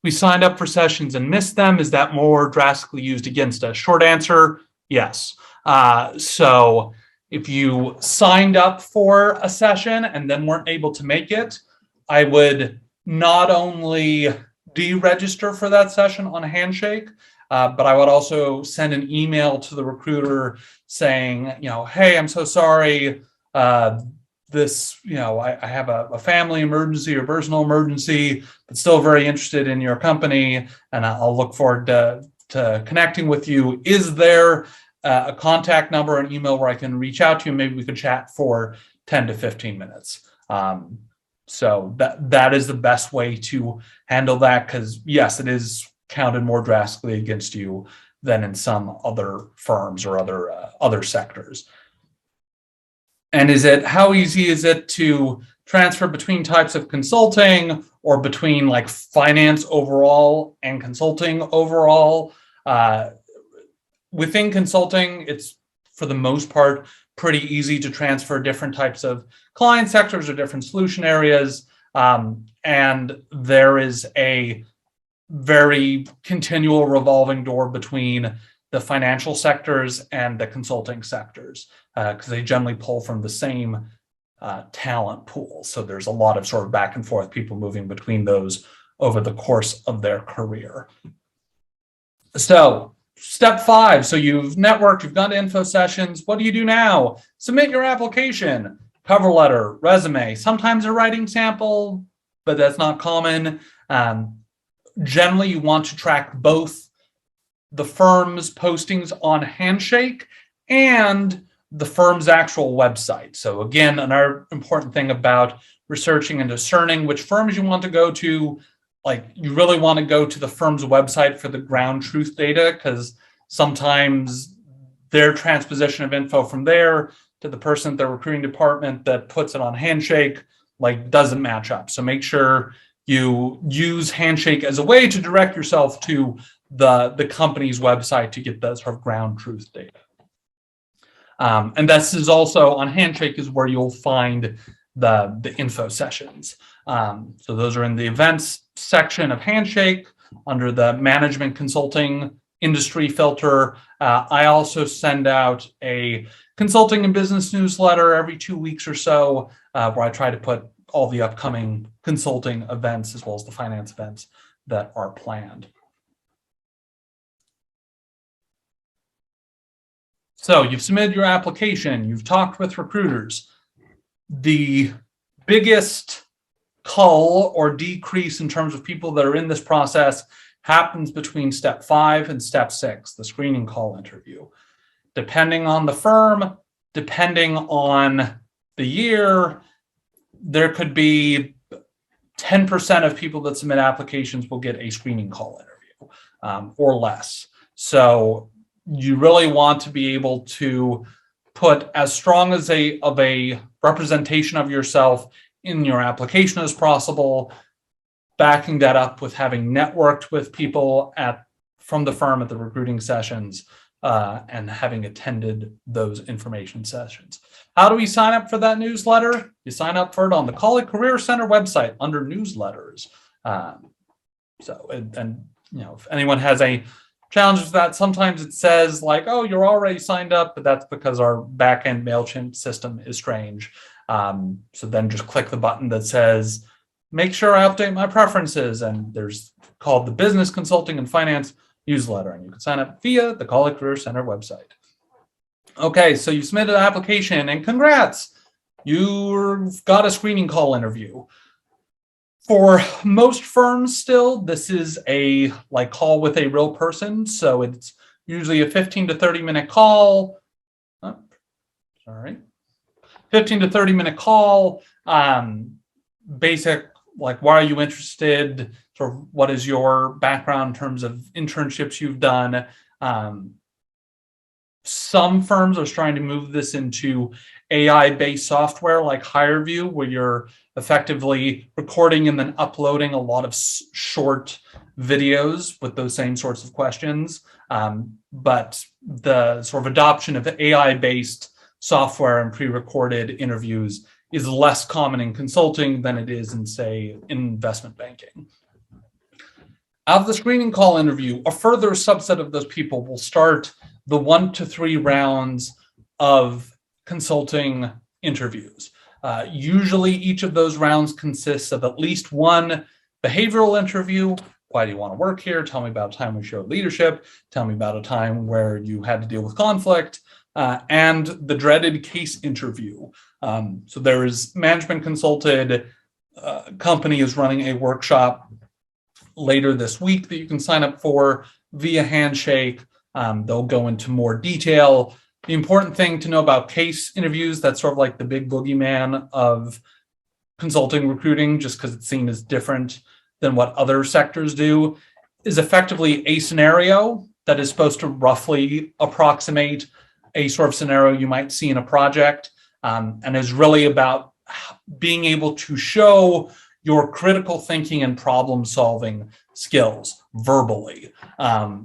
We signed up for sessions and missed them. Is that more drastically used against us? Short answer, yes. So if you signed up for a session and then weren't able to make it, I would not only deregister for that session on Handshake, but I would also send an email to the recruiter saying, hey, I'm so sorry. I have a family emergency or personal emergency, but still very interested in your company, and I'll look forward to connecting with you. Is there a contact number, an email where I can reach out to you? Maybe we could chat for 10 to 15 minutes. So that is the best way to handle that, because yes, it is counted more drastically against you than in some other firms or other sectors. And how easy is it to transfer between types of consulting or between like finance overall and consulting overall? Within consulting, it's for the most part pretty easy to transfer different types of client sectors or different solution areas. And there is a very continual revolving door between the financial sectors and the consulting sectors, because they generally pull from the same talent pool. So there's a lot of sort of back and forth, people moving between those over the course of their career. So step 5, so you've networked, you've gone to info sessions. What do you do now? Submit your application, cover letter, resume, sometimes a writing sample, but that's not common. Generally, you want to track both the firm's postings on Handshake and the firm's actual website. So again, another important thing about researching and discerning which firms you want to go to, like you really want to go to the firm's website for the ground truth data, because sometimes their transposition of info from there to the person at the recruiting department that puts it on Handshake doesn't match up. So make sure you use Handshake as a way to direct yourself to the company's website to get that sort of ground truth data. And this is also on Handshake is where you'll find the info sessions. So those are in the events section of Handshake under the management consulting industry filter. I also send out a consulting and business newsletter every 2 weeks or so, where I try to put all the upcoming consulting events as well as the finance events that are planned. So you've submitted your application, you've talked with recruiters. The biggest cull or decrease in terms of people that are in this process happens between step 5 and step 6, the screening call interview. Depending on the firm, depending on the year, there could be 10% of people that submit applications will get a screening call interview or less. So you really want to be able to put as strong as a representation of yourself in your application as possible, backing that up with having networked with people from the firm at the recruiting sessions and having attended those information sessions. How do we sign up for that newsletter? You sign up for it on the College Career Center website under newsletters. If anyone has any challenges with that, sometimes it says oh, you're already signed up, but that's because our backend MailChimp system is strange. So then just click the button that says, make sure I update my preferences. And there's called the business consulting and finance. newsletter, and you can sign up via the College Career Center website. Okay, so you submitted an application, and congrats, you've got a screening call interview. For most firms still, this is a call with a real person, so it's usually a 15 to 30 minute call. 15 to 30 minute call, basic, why are you interested? Sort of what is your background in terms of internships you've done? Some firms are trying to move this into AI-based software like HireVue, where you're effectively recording and then uploading a lot of short videos with those same sorts of questions. But the sort of adoption of AI-based software and pre-recorded interviews is less common in consulting than it is in, say, investment banking. Out of the screening call interview, a further subset of those people will start the 1 to 3 rounds of consulting interviews. Usually each of those rounds consists of at least one behavioral interview. Why do you want to work here? Tell me about a time we showed leadership. Tell me about a time where you had to deal with conflict. And the dreaded case interview. So there is management consulted company is running a workshop later this week that you can sign up for via Handshake. They'll go into more detail. The important thing to know about case interviews, that's sort of like the big boogeyman of consulting recruiting, just because it's seen as different than what other sectors do, is effectively a scenario that is supposed to roughly approximate a sort of scenario you might see in a project, and is really about being able to show your critical thinking and problem solving skills verbally.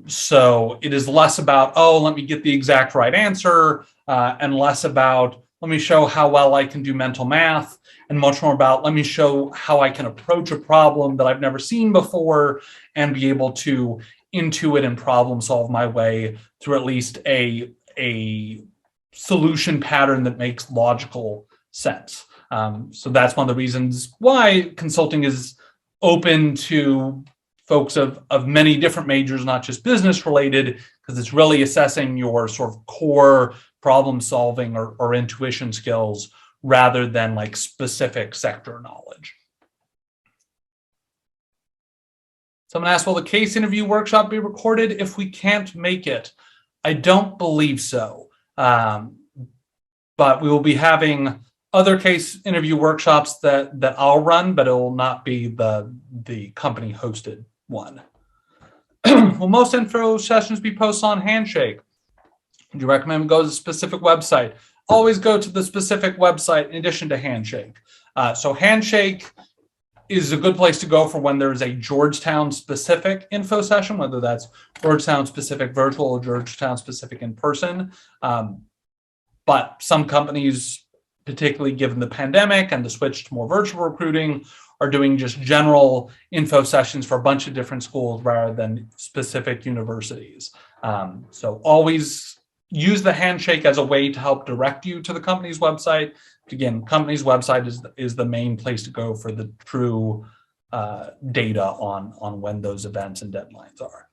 So it is less about, oh, let me get the exact right answer, and less about, let me show how well I can do mental math, and much more about, let me show how I can approach a problem that I've never seen before and be able to intuit and problem solve my way through at least a solution pattern that makes logical sense. So that's one of the reasons why consulting is open to folks of many different majors, not just business related, because it's really assessing your sort of core problem solving or intuition skills rather than specific sector knowledge. Someone asked, will the case interview workshop be recorded if we can't make it? I don't believe so, but we will be having other case interview workshops that I'll run, but it will not be the company hosted one. Will most info sessions be posted on Handshake? Would you recommend we go to a specific website? Always go to the specific website in addition to Handshake. So Handshake is a good place to go for when there's a Georgetown specific info session, whether that's Georgetown specific virtual or Georgetown specific in person. But some companies, particularly given the pandemic and the switch to more virtual recruiting, are doing just general info sessions for a bunch of different schools rather than specific universities. So always use the Handshake as a way to help direct you to the company's website. Again, company's website is the main place to go for the true data on when those events and deadlines are.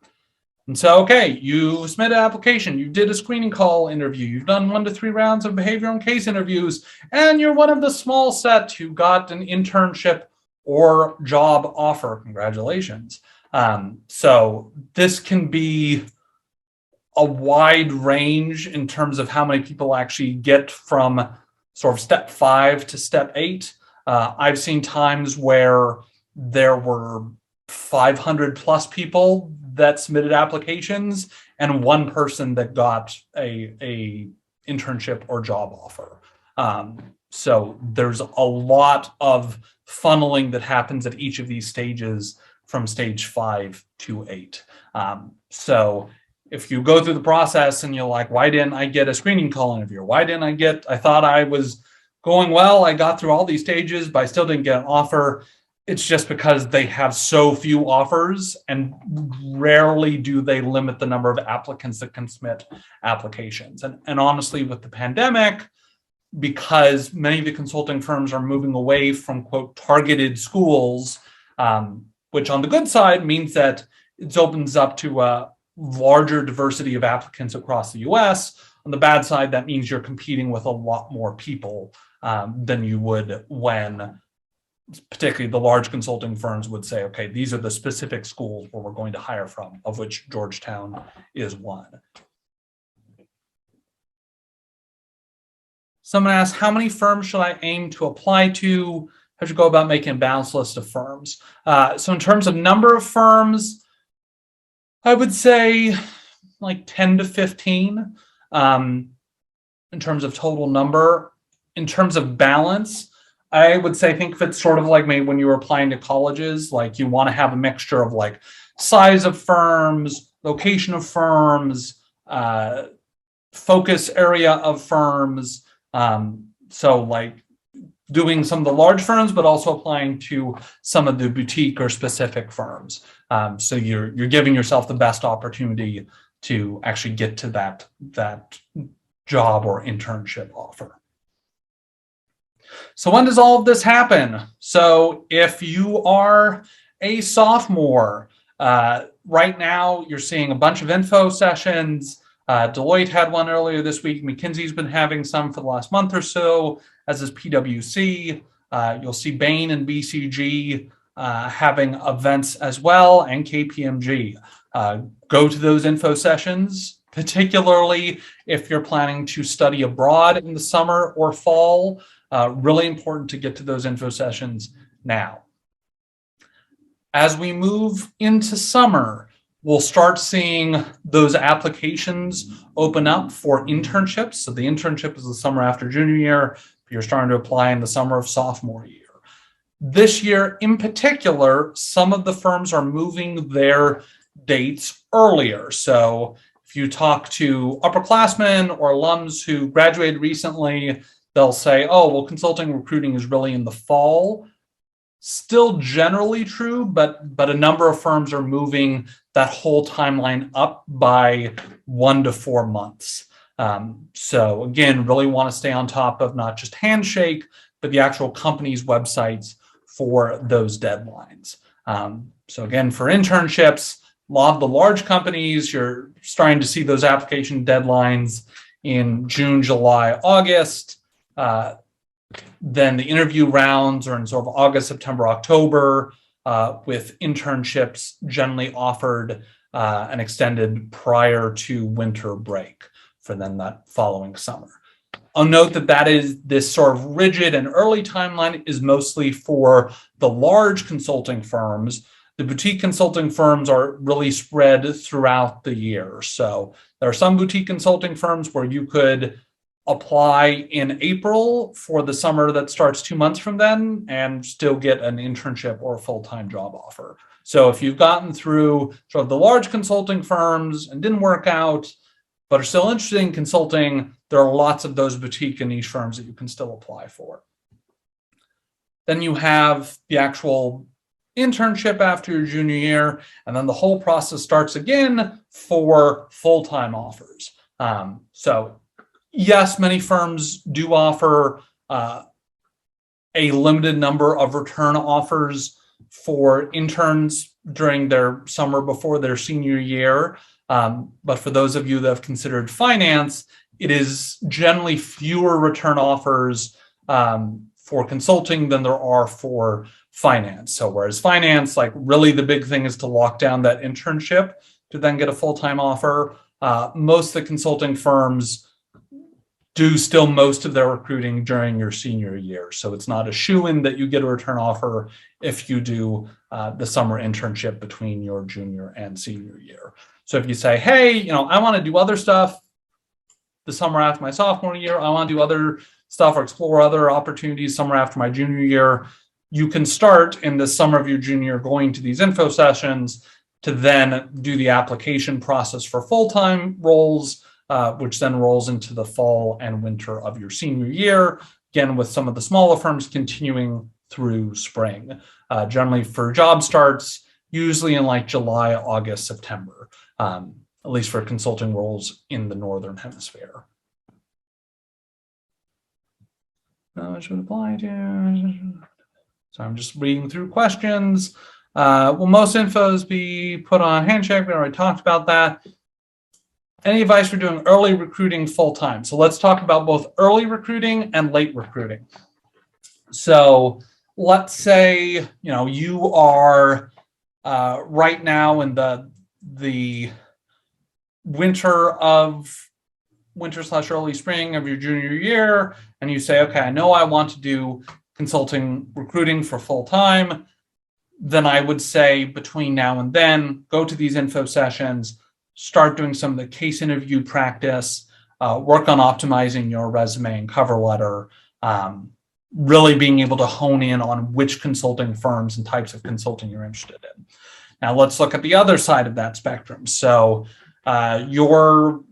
And so, okay, you submitted an application, you did a screening call interview, you've done 1 to 3 rounds of behavioral and case interviews, and you're one of the small set who got an internship or job offer. Congratulations. So this can be a wide range in terms of how many people actually get from sort of step 5 to step 8. I've seen times where there were 500 plus people that submitted applications and one person that got a internship or job offer. So there's a lot of funneling that happens at each of these stages from stage 5 to 8. So if you go through the process and you're like, why didn't I get a screening call interview? Why didn't I thought I was going well, I got through all these stages, but I still didn't get an offer. It's just because they have so few offers, and rarely do they limit the number of applicants that can submit applications. And honestly, with the pandemic, because many of the consulting firms are moving away from, quote, targeted schools, which on the good side means that it opens up to larger diversity of applicants across the US. On the bad side, that means you're competing with a lot more people than you would when particularly the large consulting firms would say, okay, these are the specific schools where we're going to hire from, of which Georgetown is one. Someone asked, how many firms should I aim to apply to? How should you go about making a balanced list of firms? So in terms of number of firms, I would say like 10 to 15 in terms of total number. In terms of balance, I would say think of it sort of like maybe when you were applying to colleges, like you want to have a mixture of like size of firms, location of firms, focus area of firms. So like doing some of the large firms, but also applying to some of the boutique or specific firms. So you're giving yourself the best opportunity to actually get to that job or internship offer. So when does all of this happen? So if you are a sophomore, right now you're seeing a bunch of info sessions. Deloitte had one earlier this week. McKinsey's been having some for the last month or so, as is PwC. You'll see Bain and BCG having events as well, and KPMG. Go to those info sessions, particularly if you're planning to study abroad in the summer or fall. Really important to get to those info sessions now. As we move into summer, we'll start seeing those applications open up for internships. So the internship is the summer after junior year. You're starting to apply in the summer of sophomore year. This year in particular, some of the firms are moving their dates earlier. So if you talk to upperclassmen or alums who graduated recently, they'll say, oh, well, consulting recruiting is really in the fall. Still generally true, but a number of firms are moving that whole timeline up by 1 to 4 months. So again, really want to stay on top of not just Handshake, but the actual company's websites for those deadlines. So again, for internships, a lot of the large companies, you're starting to see those application deadlines in June, July, August. Then the interview rounds are in sort of August, September, October, with internships generally offered and extended prior to winter break for then that following summer. I'll note that is this sort of rigid and early timeline is mostly for the large consulting firms. The boutique consulting firms are really spread throughout the year. So there are some boutique consulting firms where you could apply in April for the summer that starts 2 months from then and still get an internship or a full-time job offer. So if you've gotten through sort of the large consulting firms and didn't work out, but are still interested in consulting, there are lots of those boutique and niche firms that you can still apply for. Then you have the actual internship after your junior year, and then the whole process starts again for full-time offers. So yes, many firms do offer a limited number of return offers for interns during their summer before their senior year. But for those of you that have considered finance, it is generally fewer return offers for consulting than there are for finance. So whereas finance, like really the big thing is to lock down that internship to then get a full-time offer, most of the consulting firms do still most of their recruiting during your senior year. So it's not a shoo-in that you get a return offer if you do the summer internship between your junior and senior year. So if you say, hey, I want to do other stuff the summer after my sophomore year, I want to do other stuff or explore other opportunities summer after my junior year, you can start in the summer of your junior going to these info sessions to then do the application process for full-time roles, which then rolls into the fall and winter of your senior year, again, with some of the smaller firms continuing through spring. Generally for job starts, usually in like July, August, September, at least for consulting roles in the Northern Hemisphere. Which would apply to. So I'm just reading through questions. Will most infos be put on Handshake? We already talked about that. Any advice for doing early recruiting full-time? So let's talk about both early recruiting and late recruiting. So let's say, you are right now in the winter/early spring of your junior year, and you say, okay, I know I want to do consulting recruiting for full time. Then I would say between now and then, go to these info sessions, start doing some of the case interview practice, work on optimizing your resume and cover letter, really being able to hone in on which consulting firms and types of consulting you're interested in. Now let's look at the other side of that spectrum. So you're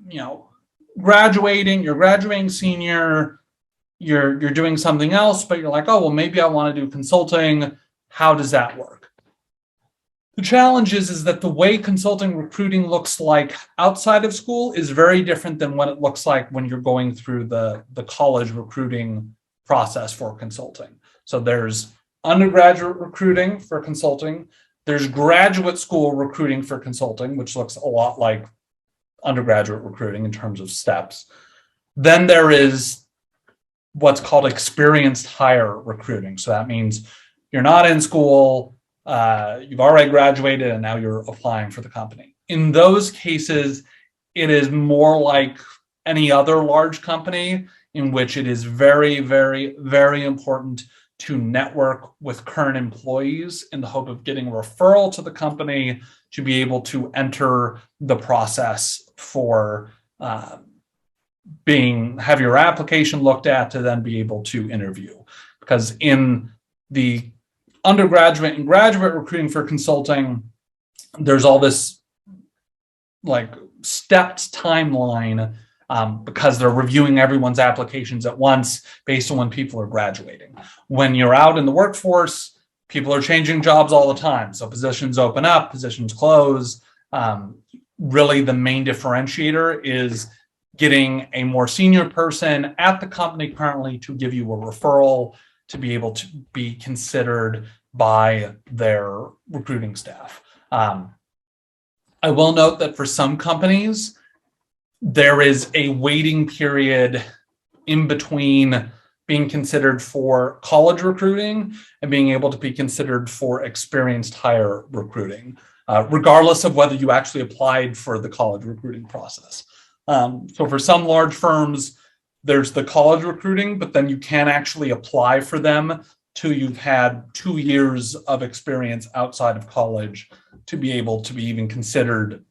graduating senior, you're doing something else, but you're like, oh, well, maybe I want to do consulting. How does that work? The challenge is that the way consulting recruiting looks like outside of school is very different than what it looks like when you're going through the college recruiting process for consulting. So there's undergraduate recruiting for consulting. There's graduate school recruiting for consulting, which looks a lot like undergraduate recruiting in terms of steps. Then there is what's called experienced hire recruiting. So that means you're not in school, you've already graduated, and now you're applying for the company. In those cases, it is more like any other large company in which it is very, very, very important to network with current employees in the hope of getting a referral to the company to be able to enter the process for have your application looked at to then be able to interview. Because in the undergraduate and graduate recruiting for consulting, there's all this like stepped timeline because they're reviewing everyone's applications at once based on when people are graduating. When you're out in the workforce, people are changing jobs all the time. So positions open up, positions close. Really, the main differentiator is getting a more senior person at the company currently to give you a referral to be able to be considered by their recruiting staff. I will note that for some companies, there is a waiting period in between being considered for college recruiting and being able to be considered for experienced hire recruiting, regardless of whether you actually applied for the college recruiting process. So for some large firms, there's the college recruiting, but then you can actually apply for them till you've had 2 years of experience outside of college to be able to be even considered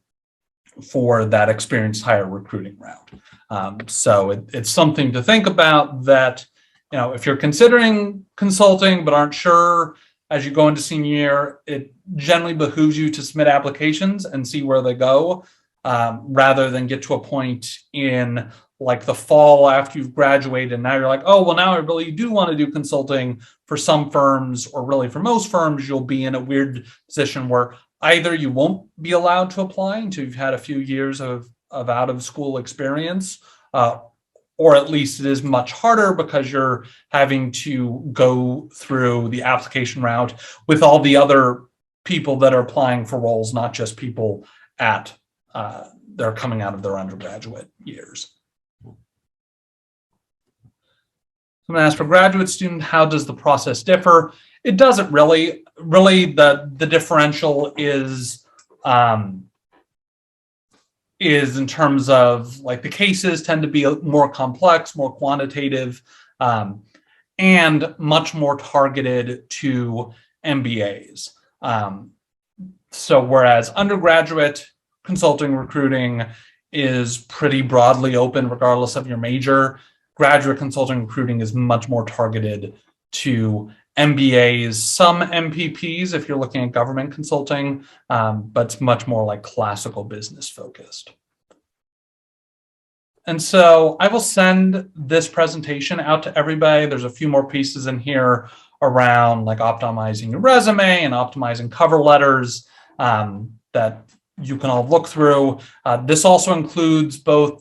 for that experienced hire recruiting route. So it's something to think about that, if you're considering consulting but aren't sure as you go into senior year, it generally behooves you to submit applications and see where they go, rather than get to a point in like the fall after you've graduated and now you're like, oh, well, now I really do want to do consulting. For some firms, or really for most firms, you'll be in a weird position where either you won't be allowed to apply until you've had a few years of out of school experience, or at least it is much harder because you're having to go through the application route with all the other people that are applying for roles, not just people at they're coming out of their undergraduate years. I'm going to ask for graduate student, how does the process differ? It doesn't really. Really, the differential is in terms of like the cases tend to be more complex, more quantitative, and much more targeted to MBAs. So whereas undergraduate consulting recruiting is pretty broadly open regardless of your major, graduate consulting recruiting is much more targeted to MBAs, some MPPs if you're looking at government consulting, but it's much more like classical business focused. And so I will send this presentation out to everybody. There's a few more pieces in here around like optimizing your resume and optimizing cover letters that you can all look through. This also includes both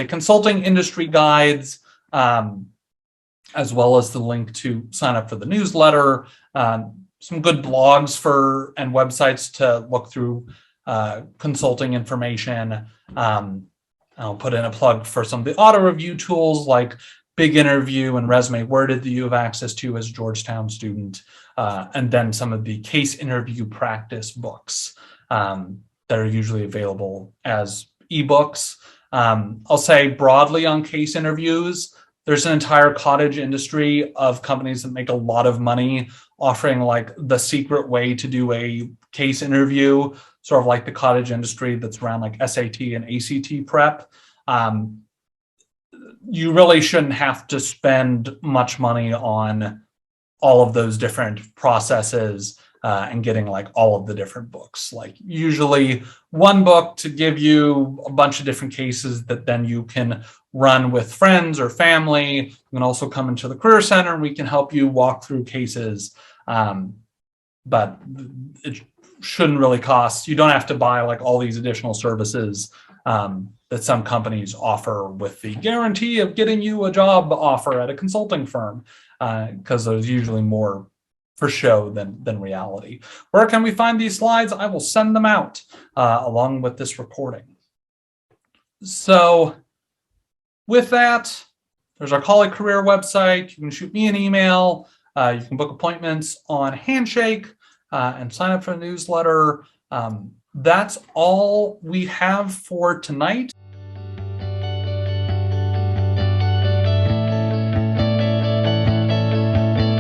consulting industry guides, as well as the link to sign up for the newsletter. some good blogs and websites to look through consulting information. I'll put in a plug for some of the auto review tools like Big Interview and Resume Worded that you have access to as a Georgetown student, and then some of the case interview practice books that are usually available as ebooks. I'll say broadly on case interviews, there's an entire cottage industry of companies that make a lot of money offering like the secret way to do a case interview, sort of like the cottage industry that's around like SAT and ACT prep. You really shouldn't have to spend much money on all of those different processes and getting like all of the different books. Like usually one book to give you a bunch of different cases that then you can run with friends or family. You can also come into the Career Center and we can help you walk through cases. But it shouldn't really cost. You don't have to buy like all these additional services that some companies offer with the guarantee of getting you a job offer at a consulting firm, because there's usually more for show than reality. Where can we find these slides? I will send them out along with this recording. So with that, there's our Colleague Career website. You can shoot me an email. You can book appointments on Handshake and sign up for the newsletter. That's all we have for tonight.